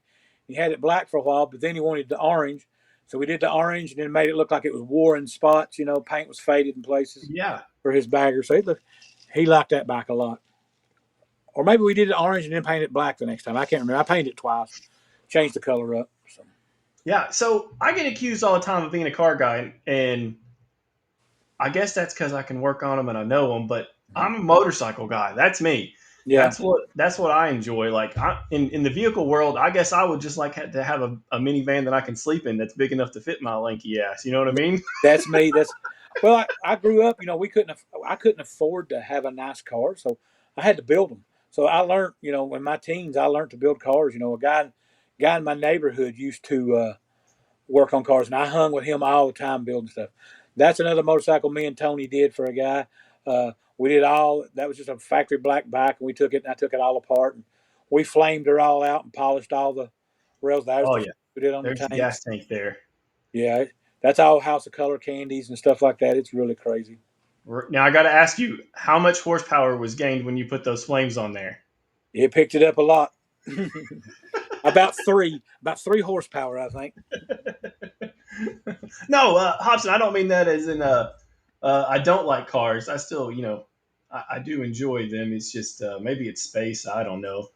He had it black for a while, but then he wanted the orange. So we did the orange and then made it look like it was worn in spots. Paint was faded in places Yeah. for his bagger. So he liked that bike a lot. Or maybe we did it orange and then painted it black the next time. I can't remember. I painted it twice, changed the color up. So. Yeah. So I get accused all the time of being a car guy, and I guess that's because I can work on them and I know them. But I'm a motorcycle guy. That's me. Yeah, That's what I enjoy. Like in the vehicle world, I guess I would just like to have a minivan that I can sleep in that's big enough to fit my lanky ass. You know what I mean? that's me. Well, I grew up. I couldn't afford to have a nice car, so I had to build them. So I learned, in my teens, I learned to build cars. A guy in my neighborhood used to work on cars, and I hung with him all the time building stuff. That's another motorcycle me and Tony did for a guy. We did all that was just a factory black bike, and we took it and I took it all apart and we flamed her all out and polished all the rails. There's Oh the yeah. we did on the There's the gas tanks. tank there. Yeah, that's all House of Color candies and stuff like that. It's really crazy. Now I got to ask you, how much horsepower was gained when you put those flames on there? It picked it up a lot. About three horsepower, I think. No, Hobson, I don't mean that as in I don't like cars. I still, I do enjoy them. It's just maybe it's space. I don't know.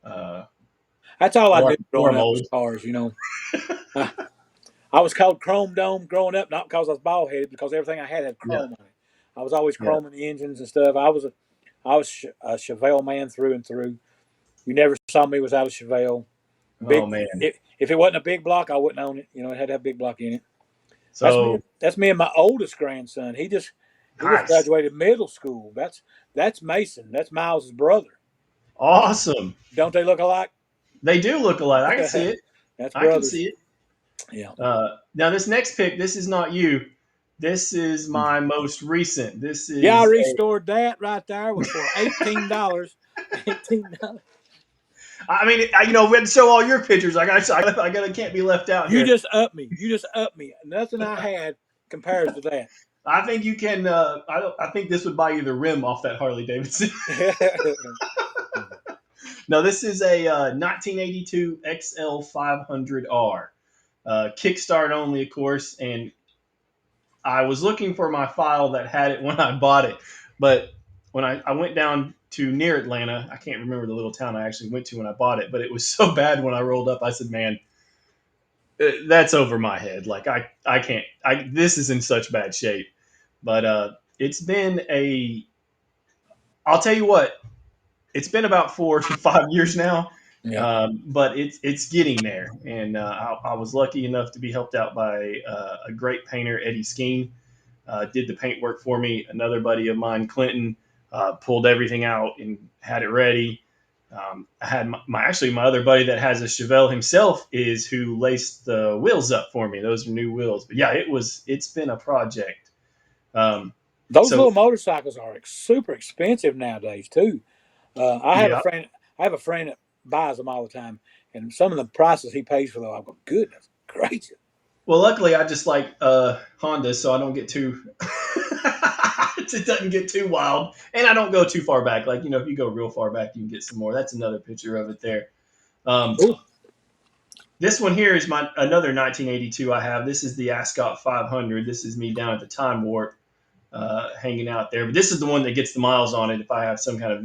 Uh, That's all I knew or growing I'm up was old. cars. I, I was called Chrome Dome growing up, not because I was bald headed, because everything I had Yeah, chrome on it. I was always yeah. chroming the engines and stuff. I was a Chevelle man through and through. You never saw me without a Chevelle. Oh Big. man. If it wasn't a big block, I wouldn't own it. It had to have a big block in it. That's me. So That's me and my oldest grandson. He just nice, graduated middle school. That's Mason. That's Miles's brother. awesome. Don't they look alike? They do look alike. I can see it. That's I can brothers. see it. Yeah. Now this next pick, this is not you. This is my most recent. This Yeah, I is restored that right there for $18. $18. I mean, we had to show all your pictures. I can't be left out You here. just up me. You just up me. Nothing I had compares to that. I think you can. I think this would buy you the rim off that Harley Davidson. No, this is a 1982 XL 500R, Kickstart only, of course. And I was looking for my file that had it when I bought it, but when I went down to near Atlanta, I can't remember the little town I actually went to when I bought it, but it was so bad when I rolled up. I said, "Man, that's over my head. Like I can't. This is in such bad shape." But it's been a. I'll tell you what. It's been about 4 to 5 years now, Yeah. but it's getting there. And I was lucky enough to be helped out by a great painter, Eddie Skeen. Did the paint work for me. Another buddy of mine, Clinton, pulled everything out and had it ready. I had actually my other buddy that has a Chevelle himself is who laced the wheels up for me. Those are new wheels. But yeah, it's been a project. Um, Those So little motorcycles are super expensive nowadays too. I have a yeah. friend. I have a friend that buys them all the time, and some of the prices he pays for them, I go, goodness gracious. Well, luckily I just like Honda, so I don't get too. It doesn't get too wild, and I don't go too far back. Like if you go real far back, you can get some more. That's another picture of it there. Um, Cool. this one here is my another 1982 I have. This is the Ascot 500. This is me down at the Time Warp, hanging out there. But this is the one that gets the miles on it. If I have some kind of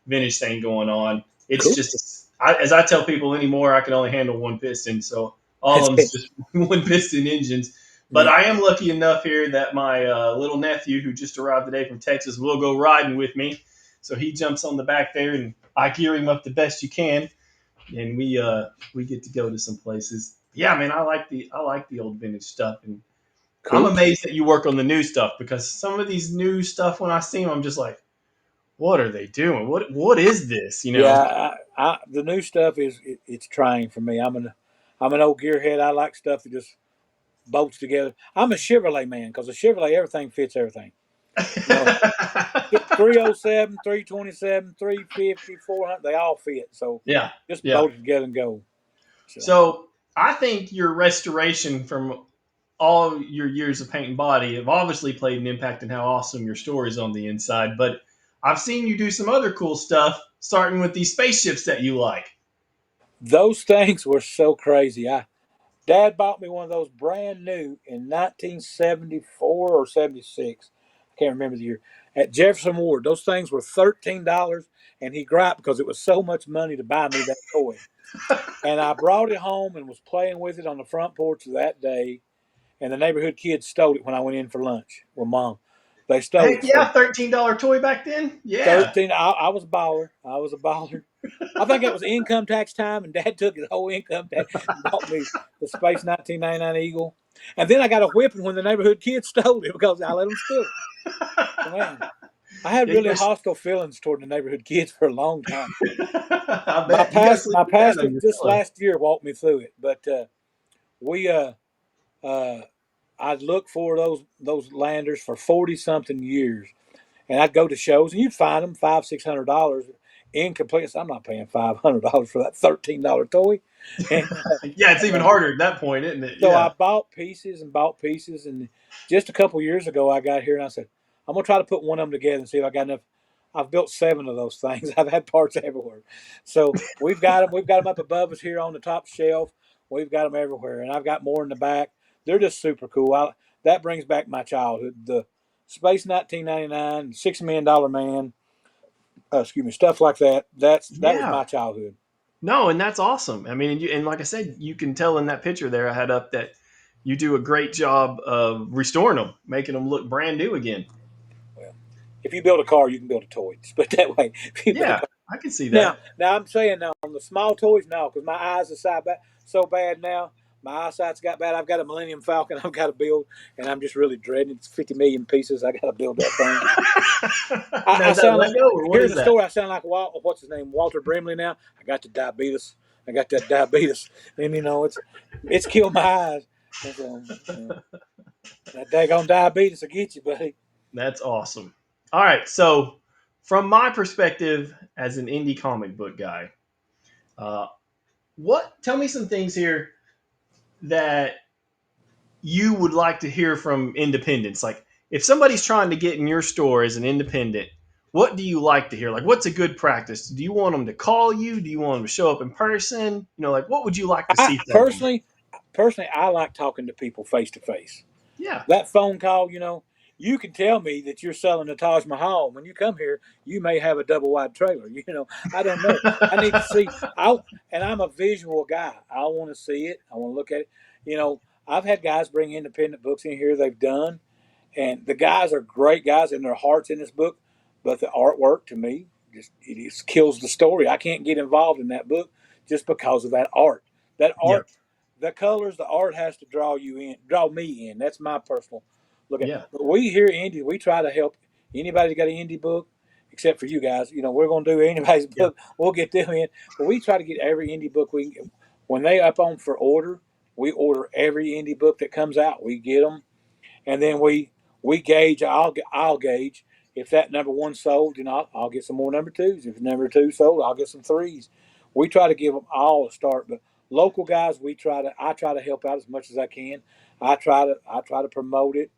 vintage thing going on, it's Cool. just as I tell people anymore, I can only handle one piston, so all That's of them's it. just one piston engines. But Yeah. I am lucky enough here that my little nephew, who just arrived today from Texas, will go riding with me. So he jumps on the back there, and I gear him up the best you can, and we get to go to some places. Yeah, man, I like the old vintage stuff, and I'm Cool. amazed that you work on the new stuff because some of these new stuff when I see them, I'm just like, what are they doing? What is this? Yeah. The new stuff it's trying for me. I'm an old gearhead. I like stuff that just bolts together. I'm a Chevrolet man because a Chevrolet everything fits everything. You know, 307, 327, 350, 400, they all fit. So Yeah, just yeah. bolt it together and go. So So I think your restoration from all your years of paint and body have obviously played an impact in how awesome your story is on the inside. But I've seen you do some other cool stuff, starting with these spaceships that you like. those things were so crazy. Dad bought me one of those brand new in 1974 or 76. I can't remember the year. At Jefferson Ward, those things were $13, and he griped because it was so much money to buy me that toy. And I brought it home and was playing with it on the front porch that day. And the neighborhood kids stole it when I went in for lunch with mom. They stole Heck it. yeah, So $13 toy back then. Yeah. 13. I was a baller. I was a baller. I think it was income tax time, and Dad took his whole income tax and bought me the Space 1999 Eagle. And then I got a whipping when the neighborhood kids stole it because I let them steal it. So, man, I had Yeah, you really guys. hostile feelings toward the neighborhood kids for a long time. I My bet you got to past, sleep my with that pastor on your this pillow. last year walked me through it, but we uh, I'd look for those landers for 40 something years, and I'd go to shows, and you'd find them $500-600 incomplete. So I'm not paying $500 for that $13 toy, and Yeah, it's even uh, harder at that point, isn't it? so I Yeah. bought pieces, and just a couple years ago, I got here and I said, I'm gonna try to put one of them together and see if I got enough. I've built 7 of those things. I've had parts everywhere, so we've got them. We've got them up above us here on the top shelf. We've got them everywhere, and I've got more in the back. They're just super cool. That brings back my childhood. The Space 1999, $6 Million Man, excuse me, stuff like that. That was Yeah. my childhood. No, and that's awesome. I mean, and like I said, you can tell in that picture there I had up that you do a great job of restoring them, making them look brand new again. Well, if you build a car, you can build a toy. Just put it that way. If you build a Yeah, car. I can see Now, that. now I'm saying now on the small toys, no, because my eyes are so bad now. My eyesight's got bad. I've got a Millennium Falcon I've got to build, and I'm just really dreading it. It's 50 million pieces. I got to build that thing. Now I is that sound like Lego or what here in is the that? store. I sound like what's his name, Walter Brimley. Now I got the diabetes. I got that diabetes, and it's killed my eyes. And so that daggone diabetes will get you, buddy. That's awesome. All right, so from my perspective as an indie comic book guy, uh, what? Tell me some things here that you would like to hear from independents? Like, if somebody's trying to get in your store as an independent, what do you like to hear? Like, what's a good practice? Do you want them to call you? Do you want them to show up in person? Like, what would you like to I see from them? personally, I like talking to people face to face. Yeah, That phone call, you can tell me that you're selling a Taj Mahal. When you come here, you may have a double wide trailer. I don't know. I need to see. And I'm a visual guy. I want to see it. I want to look at it. You know, I've had guys bring independent books in here they've done, and the guys are great guys, and their heart's in this book. But the artwork to me just kills the story. I can't get involved in that book just because of that art. That yeah, art, the colors, the art has to draw me in. That's my personal look at. yeah, But we here indie, we try to help anybody that got an indie book, except for you guys. We're gonna do anybody's yeah, book. We'll get them in, but we try to get every indie book we can get. When they up on for order, we order every indie book that comes out. We get them, and then we gauge. I'll gauge if that number one sold, then I'll get some more number twos. If number two sold, I'll get some threes. We try to give them all a start, but local guys, I try to help out as much as I can. I try to promote it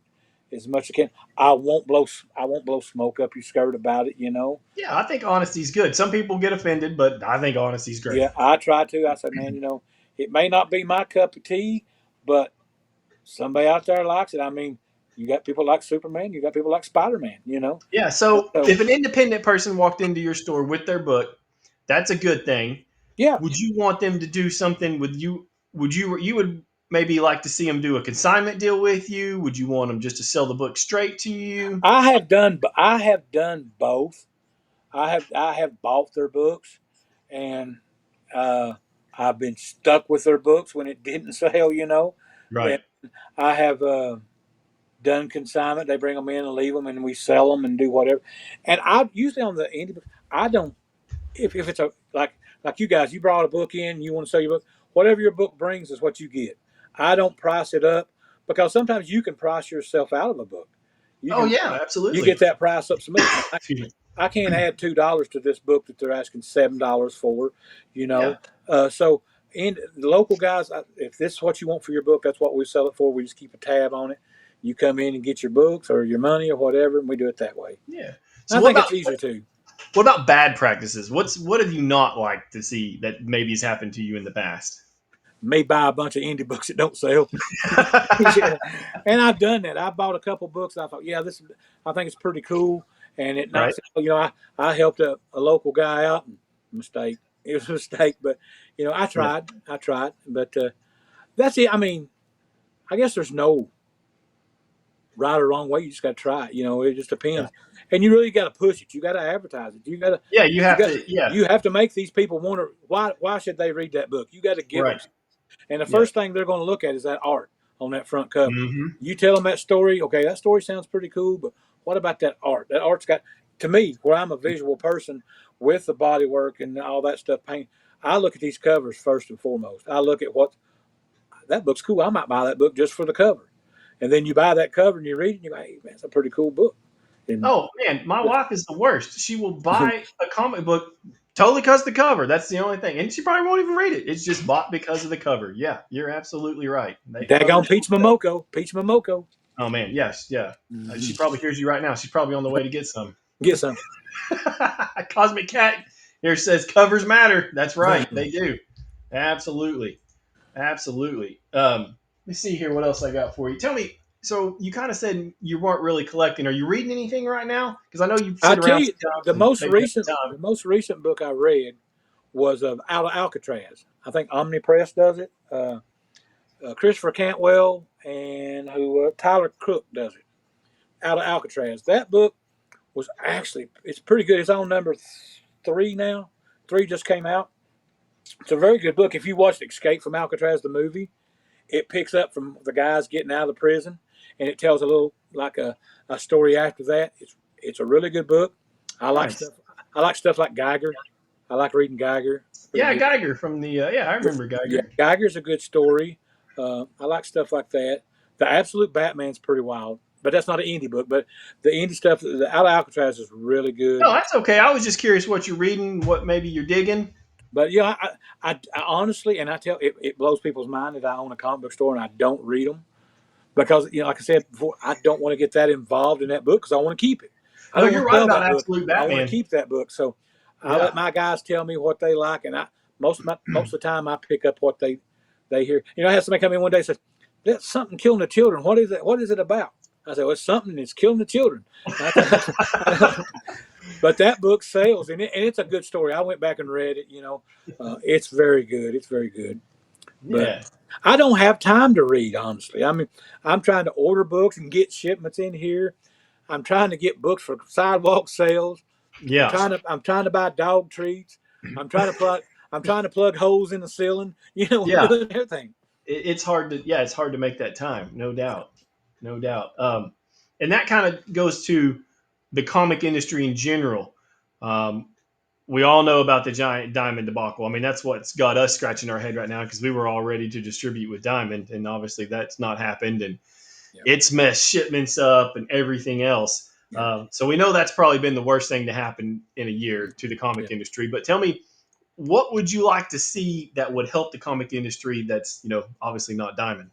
as much as I can. I won't blow smoke up your skirt about it. You know. Yeah, I think honesty's good. Some people get offended, but I think honesty's great. Yeah, I try to. I say, man, you know, it may not be my cup of tea, but somebody out there likes it. I mean, you got people like Superman, you got people like Spider Man. You know. Yeah, so So if an independent person walked into your store with their book, that's a good thing. yeah, Would you want them to do something with you? You would maybe like to see them do a consignment deal with you? Would you want them just to sell the book straight to you? I have done both. I have bought their books, and uh, I've been stuck with their books when it didn't sell. You know, Right. and I have done consignment. They bring them in and leave them, and we sell them and do whatever. And I usually on the indie book, I don't if it's a like you guys, you brought a book in, you want to sell your book, whatever your book brings is what you get. I don't price it up because sometimes you can price yourself out of a book. You Oh can yeah, you absolutely. get that price up so much. Excuse me. I can't add $2 to this book that they're asking $7 for, you Yeah. know. So in the local guys, if this is what you want for your book, that's what we sell it for. We just keep a tab on it. You come in and get your books or your money or whatever, and we do it that way. Yeah. And So I think it's easier too. what about bad practices? What have you not liked to see that maybe has happened to you in the past? May buy a bunch of indie books that don't sell. Yeah, and I've done that. I bought a couple books. I thought, yeah, this. I think it's pretty cool, and it Right. not. You know, I helped a local guy out. And mistake. It was a mistake, but you know, I Yeah. tried. I tried, but that's it. I mean, I guess there's no right or wrong way. You just got to try it. You know, it just Yeah. depends, and you really got to push it. You got to advertise it. Yeah. You You have got to. Yeah. you have to make these people want to. Why should they read that book? You got to give them. Right. And the Yeah. first thing they're going to look at is that art on that front cover. Hmm. You tell them that story, okay, that story sounds pretty cool, but what about that art? That art's got, to me, where I'm a visual person with the body work and all that stuff, paint, I look at these covers first and foremost. I look at what, that book's cool. I might buy that book just for the cover. And then you buy that cover and you read it and you go, hey, man, it's a pretty cool book. And Oh man, my wife is the worst. She will buy a comic book totally because the cover. That's the only thing, and she probably won't even read it. It's just bought because of the cover. Yeah, you're absolutely right. daggone Peach Momoko. Peach Momoko. Oh man, yes, yeah. She Mm-hmm. probably hears you right now. She's probably on the way to get some. Get some. Cosmic Cat here says covers matter. That's right, they do. Absolutely, absolutely. Let me see here. What else I got for you? Tell me. So you kind of said you weren't really collecting. Are you reading anything right now? Because I know you I sit tell around you, sometimes and maybe have time. the most recent book I read was of Out of Alcatraz. I think Omnipress does it. Christopher Cantwell and who Tyler Cook does it. Out of Alcatraz. That book was actually it's pretty good. It's on number three now. Three just came out. It's a very good book. If you watched Escape from Alcatraz, the movie, it picks up from the guys getting out of the prison, and it tells a little like a story after that. It's a really good book. I like Nice. stuff. I like stuff like Geiger. I like reading Geiger. Pretty Yeah, good. Geiger from the. Yeah, I remember Yeah, Geiger. Geiger's a good story. I like stuff like that. The Absolute Batman's pretty wild, but that's not an indie book. But the indie stuff, the Out of Alcatraz is really No, good. that's okay. I was just curious what you're reading, what maybe you're digging. But yeah, I honestly, and I tell it blows people's mind that I own a comic book store and I don't read them because you know, like I said before, I don't want to get that involved in that book because I want to keep it. I No, don't you're want to right sell about that book. Absolute I want to Batman. keep that book. So I Yeah. let my guys tell me what they like, and most of the time I pick up what they hear. You know, I had somebody come in one day and says, "That's something killing the children. What is it? What is it about?" I said, "Well, it's something that's killing the children." But that book sells, and it's a good story. I went back and read it. You know, it's very good. It's very good. But Yeah. I don't have time to read, honestly. I mean, I'm trying to order books and get shipments in here. I'm trying to get books for sidewalk sales. Yeah. I'm trying to buy dog treats. I'm trying to plug I'm trying to plug holes in the ceiling. You know, I'm Yeah. doing everything. It's hard to. Yeah, it's hard to make that time. No doubt. No doubt. And that kind of goes to the comic industry in general. Um, we all know about the giant diamond debacle. I mean, that's what's got us scratching our head right now because we were all ready to distribute with Diamond, and obviously that's not happened. And Yeah. it's messed shipments up and everything else. Yeah. So we know that's probably been the worst thing to happen in a year to the Yeah. comic industry. But tell me, what would you like to see that would help the comic industry? That's obviously not Diamond.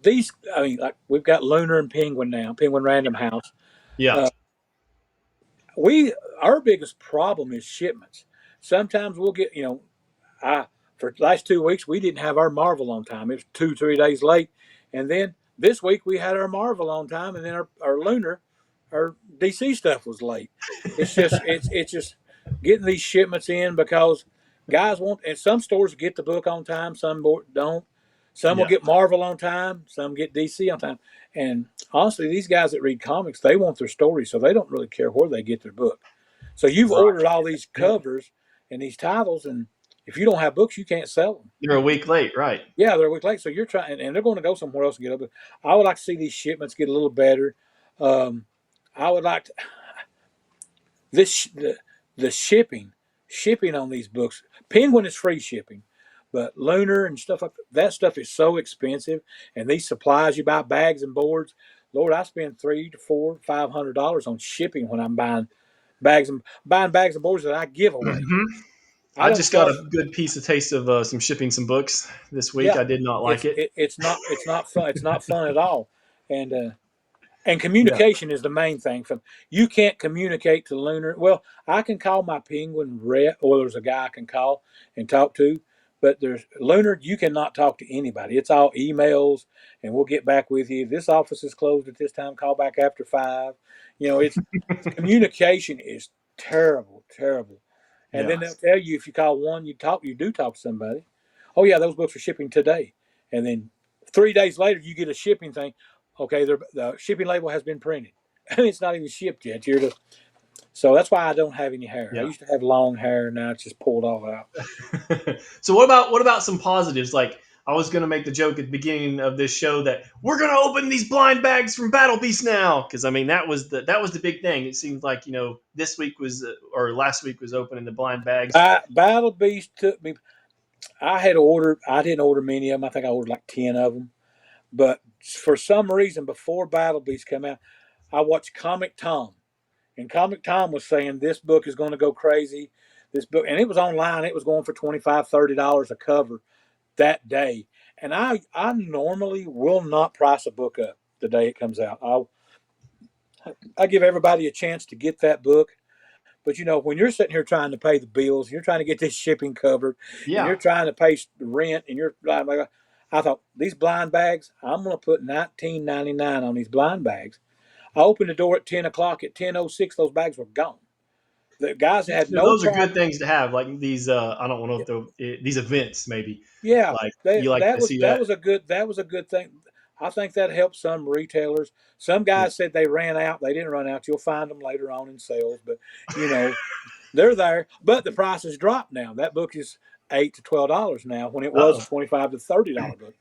These, I mean, like we've got Lunar and Penguin now, Penguin Random House. Yeah, Uh, we our biggest problem is shipments. Sometimes we'll get, I for the last 2 weeks we didn't have our Marvel on time. It was 2 3 days late, and then this week we had our Marvel on time, and then our Lunar, our DC stuff was late. It's just getting these shipments in because guys want, and some stores get the book on time, some don't. Some will yeah, get Marvel on time, some get DC on time, and honestly, these guys that read comics, they want their story, so they don't really care where they get their book. So you've right. ordered all these Yep. covers and these titles, and if you don't have books, you can't sell them. You're a week late, right? Yeah, they're a week late, so you're trying, and they're going to go somewhere else and get up. I would like to see these shipments get a little better. Um, I would like to, this the shipping on these books. Penguin is free shipping, but Lunar and stuff like that stuff is so expensive, and these supplies you buy bags and boards. Lord, I spend $300 to $500 on shipping when I'm buying bags and boards that I give away. Hmm. I I don't just got charge. a good piece of taste of some shipping some books this week. Yeah, I did not like it. it's not fun. It's not fun at all. And Yeah. communication is the main thing. From you can't communicate to Lunar. Well, I can call my Penguin rep, or there's a guy I can call and talk to. But there's Lunar. You cannot talk to anybody. It's all emails, and we'll get back with you. This office is closed at this time. Call back after 5. It's communication is terrible, terrible. And then Yeah. they'll tell you if you call one, you do talk to somebody. Oh yeah, those books are shipping today, and then 3 days later you get a shipping thing. Okay, the shipping label has been printed, and it's not even shipped yet. So that's why I don't have any hair. I Yeah. used to have long hair, now it's just pulled all out. So what about some positives? Like I was gonna make the joke at the beginning of this show that we're gonna open these blind bags from Battle Beast now, because I mean that was the big thing. It seems like this week was or last week was opening the blind bags. Battle Beast took me. I had ordered. I didn't order many of them. I think I ordered like 10 of them. But for some reason, before Battle Beast came out, I watched Comic Tom, and Comic Tom was saying this book is going to go crazy. This book, and it was online. It was going for $25 $30 a cover that day. And I normally will not price a book up the day it comes out. I give everybody a chance to get that book. But when you're sitting here trying to pay the bills, you're trying to get this shipping covered, and Yeah. you're trying to pay the rent, and I thought these blind bags, I'm going to put $19.99 on these blind bags. I opened the door at 10 o'clock. At 10:06, those bags were gone. The guys had no Those are good problem. things to have, like these. I don't know if these events maybe Yeah, like they, you like that to was see that that. was a good thing. I think that helped some retailers. Some Yeah. guys said they ran out. They didn't run out. You'll find them later on in sales, but you know they're there. But the price has dropped now. That book is $8 to $12 now, when it was a Oh. $25 to $30 book.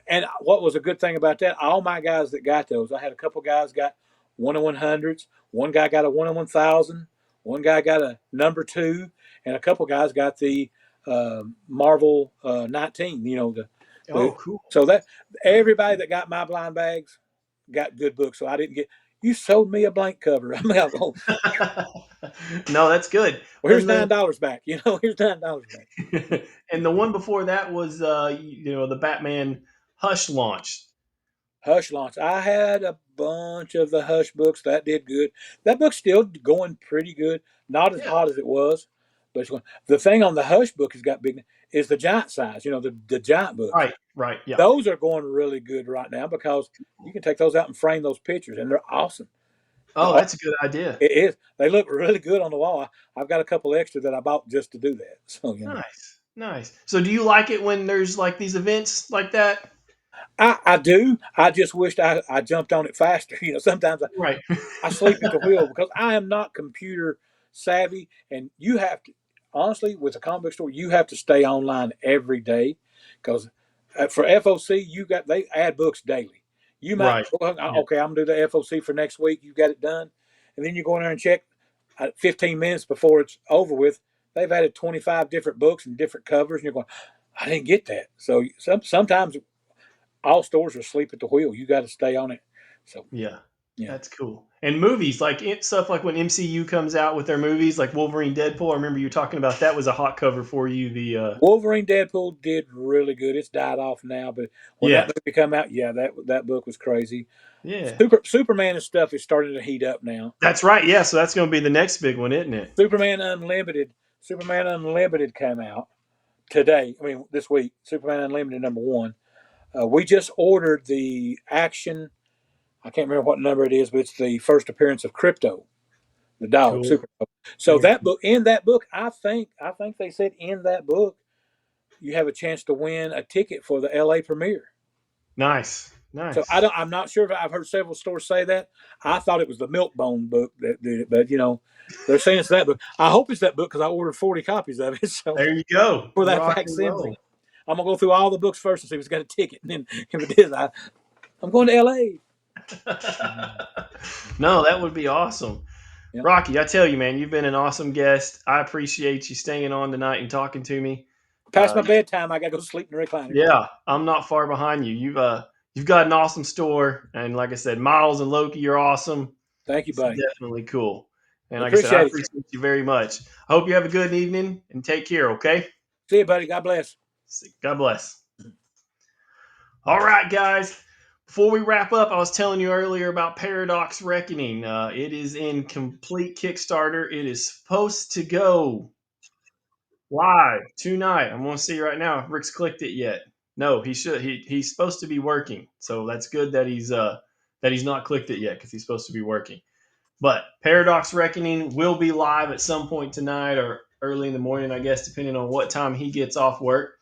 And what was a good thing about that? All my guys that got those, I had a couple guys got 1 in 100s. One guy got a 1 in 1,000. One guy got a number 2, and a couple guys got the Marvel 19. The Oh, cool. so that everybody that got my blind bags got good books. So I didn't get. You sold me a blank cover. I mean, well, No, that's good. here's And $9 back. Here's $9 back. and the one before that was the Batman Hush launch. Hush launch. I had a bunch of the Hush books that did good. That book's still going pretty good. Not as Yeah. hot as it was, but it's going. The thing on the Hush book has got big is the giant size. The giant books. Right. Right. Yeah. Those are going really good right now because you can take those out and frame those pictures, and they're awesome. Oh, Oh, that's a good idea. it is. They look really good on the wall. I've got a couple extra that I bought just to do that. So. Nice. Nice. So do you like it when there's like these events like that? I do. I just wished I jumped on it faster. Sometimes Right. I sleep at the wheel because I am not computer savvy, and you have to honestly with a comic book store you have to stay online every day because for FOC they add books daily. You might Right. Yeah. okay, I'm gonna do the FOC for next week. You got it done, and then you go in there and check 15 minutes before it's over with. They've added 25 different books and different covers, and you're going, I didn't get that. So sometimes all stores are asleep at the wheel. You got to stay on it. So Yeah, yeah, that's cool. And movies, like stuff like when MCU comes out with their movies, like Wolverine, Deadpool. I remember you talking about that was a hot cover for you. The Wolverine Deadpool did really good. It's died off now, but when that yeah, movie come out, yeah, that book was crazy. yeah, Superman and stuff is starting to heat up now. that's right. Yeah, so that's going to be the next big one, isn't it? Superman Unlimited, Superman Unlimited came out today. I mean, this week. Superman Unlimited #1. We just ordered the action. I can't remember what number it is, but it's the first appearance of Crypto, the dog, Cool. Super. So Very that cool. book, in that book, I think they said in that book you have a chance to win a ticket for the LA premiere. Nice, So nice. I'm not sure if I've heard several stores say that. I thought it was the Milkbone book that did it, but they're saying it's that book. I hope it's that book because I ordered 40 copies of it. So There you go. for that Rock and facsimile, roll. I'm gonna go through all the books first and see if it's got a ticket, and then if it is, I'm going to LA. No, that would be awesome. Yeah, Rocky, I tell you, man, you've been an awesome guest. I appreciate you staying on tonight and talking to me. past Uh, my bedtime, I gotta go sleep in the recliner. yeah, I'm not far behind you. You've got an awesome store, and like I said, Miles and Loki, you're awesome. Thank you, It's buddy. definitely cool. And We like I said, I appreciate it. appreciate you very much. I hope you have a good evening and take care. Okay. See you, buddy. God bless. God bless. All right, guys. Before we wrap up, I was telling you earlier about Paradox Reckoning. It is in complete Kickstarter. It is supposed to go live tonight. I'm going to see right now if Rick's clicked it yet. No, he should. He's supposed to be working. So that's good that he's not clicked it yet because he's supposed to be working. But Paradox Reckoning will be live at some point tonight or early in the morning, I guess, depending on what time he gets off work.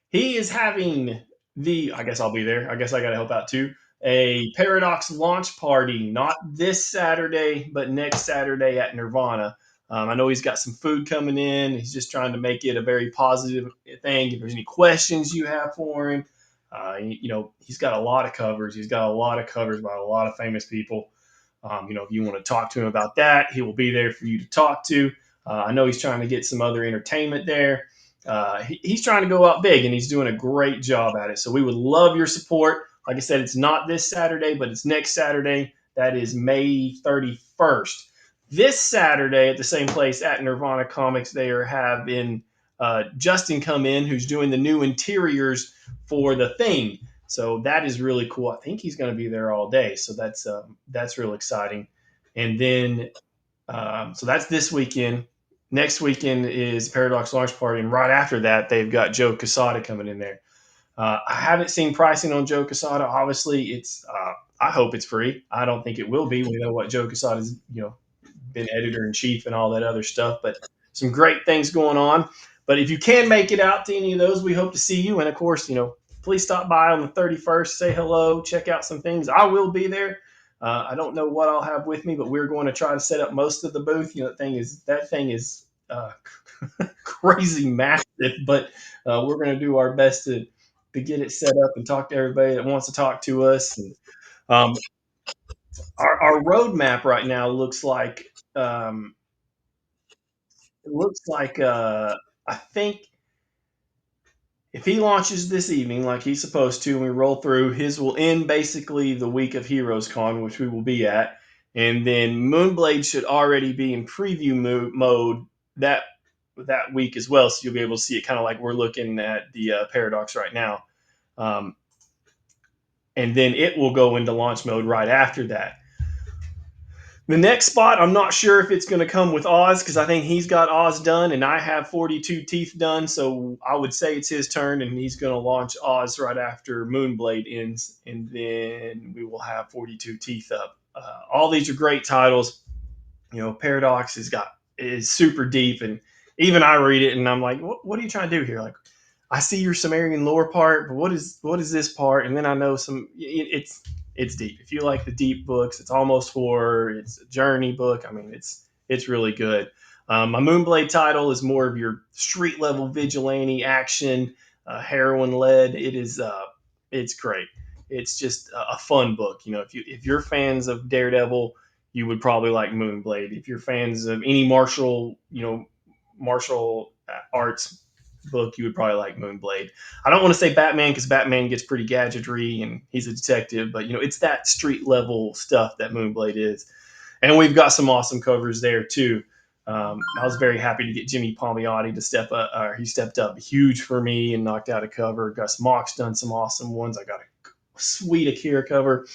He is having I guess I'll be there. I guess I got to help out too. A Paradox launch party, not this Saturday, but next Saturday at Nirvana. I know he's got some food coming in. He's just trying to make it a very positive thing. If there's any questions you have for him, he's got a lot of covers. He's got a lot of covers by a lot of famous people. If you want to talk to him about that, he will be there for you to talk to. I know he's trying to get some other entertainment there. He's trying to go out big, and he's doing a great job at it. So we would love your support. Like I said, it's not this Saturday, but it's next Saturday. That is May 31st. This Saturday at the same place at Nirvana Comics, they are having Justin come in, who's doing the new interiors for the Thing. So that is really cool. I think he's going to be there all day. So that's real exciting. And then so that's this weekend. Next weekend is Paradox Launch Party, and right after that, they've got Joe Casada coming in there. I haven't seen pricing on Joe Casada. Obviously, it's. I hope it's free. I don't think it will be. We know what Joe Casada's been editor in chief and all that other stuff, but some great things going on. But if you can make it out to any of those, we hope to see you. And of course, please stop by on the 31st, say hello, check out some things. I will be there. I don't know what I'll have with me, but we're going to try to set up most of the booth. That thing is crazy massive, but we're going to do our best to get it set up and talk to everybody that wants to talk to us. And um, our roadmap right now um, looks like I think if he launches this evening like he's supposed to and we roll through, his will end basically the week of Heroes Con, which we will be at. And then Moonblade should already be in preview mode that that week as well. So you'll be able to see it kind of like we're looking at the Paradox right now. Um, and then it will go into launch mode right after that. The next spot, I'm not sure if it's going to come with Oz because I think he's got Oz done and I have 42 Teeth done. So I would say it's his turn and he's going to launch Oz right after Moonblade ends. And then we will have 42 Teeth up. All these are great titles. Paradox is super deep. And even I read it and I'm like, what are you trying to do here? Like, I see your Sumerian lore part, but what is this part? And then I know it's deep. If you like the deep books, it's almost horror. It's a journey book. I mean, it's really good. My Moonblade title is more of your street level vigilante action, heroine led. It's great. It's just a fun book. If you're fans of Daredevil, you would probably like Moonblade. If you're fans of any martial arts, book, you would probably like Moonblade. I don't want to say Batman because Batman gets pretty gadgetry and he's a detective, but it's that street level stuff that Moonblade is. And we've got some awesome covers there too. I was very happy to get Jimmy Palmiotti to step up. He stepped up huge for me and knocked out a cover. Gus Mock's done some awesome ones. I got a sweet Akira cover.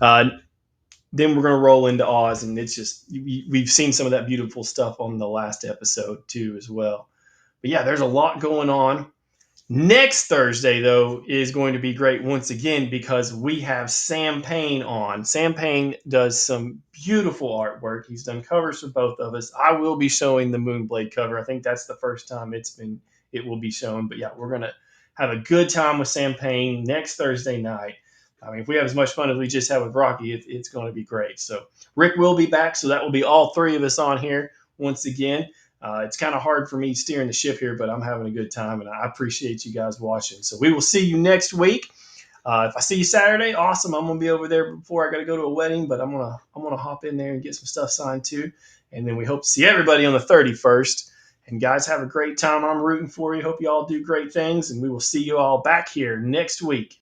Uh, then we're going to roll into Oz, and it's just we've seen some of that beautiful stuff on the last episode too, as well. But yeah, there's a lot going on. Next Thursday, though, is going to be great once again because we have Sam Payne on. Sam Payne does some beautiful artwork. He's done covers for both of us. I will be showing the Moonblade cover. I think that's the first time it will be shown. But yeah, we're gonna have a good time with Sam Payne next Thursday night. I mean, if we have as much fun as we just had with Rocky, it's going to be great. So Rick will be back, so that will be all three of us on here once again. It's kind of hard for me steering the ship here, but I'm having a good time, and I appreciate you guys watching. So we will see you next week. If I see you Saturday, awesome. I'm gonna be over there before I got to go to a wedding, but I'm gonna hop in there and get some stuff signed too. And then we hope to see everybody on the 31st. And guys, have a great time. I'm rooting for you. Hope you all do great things, and we will see you all back here next week.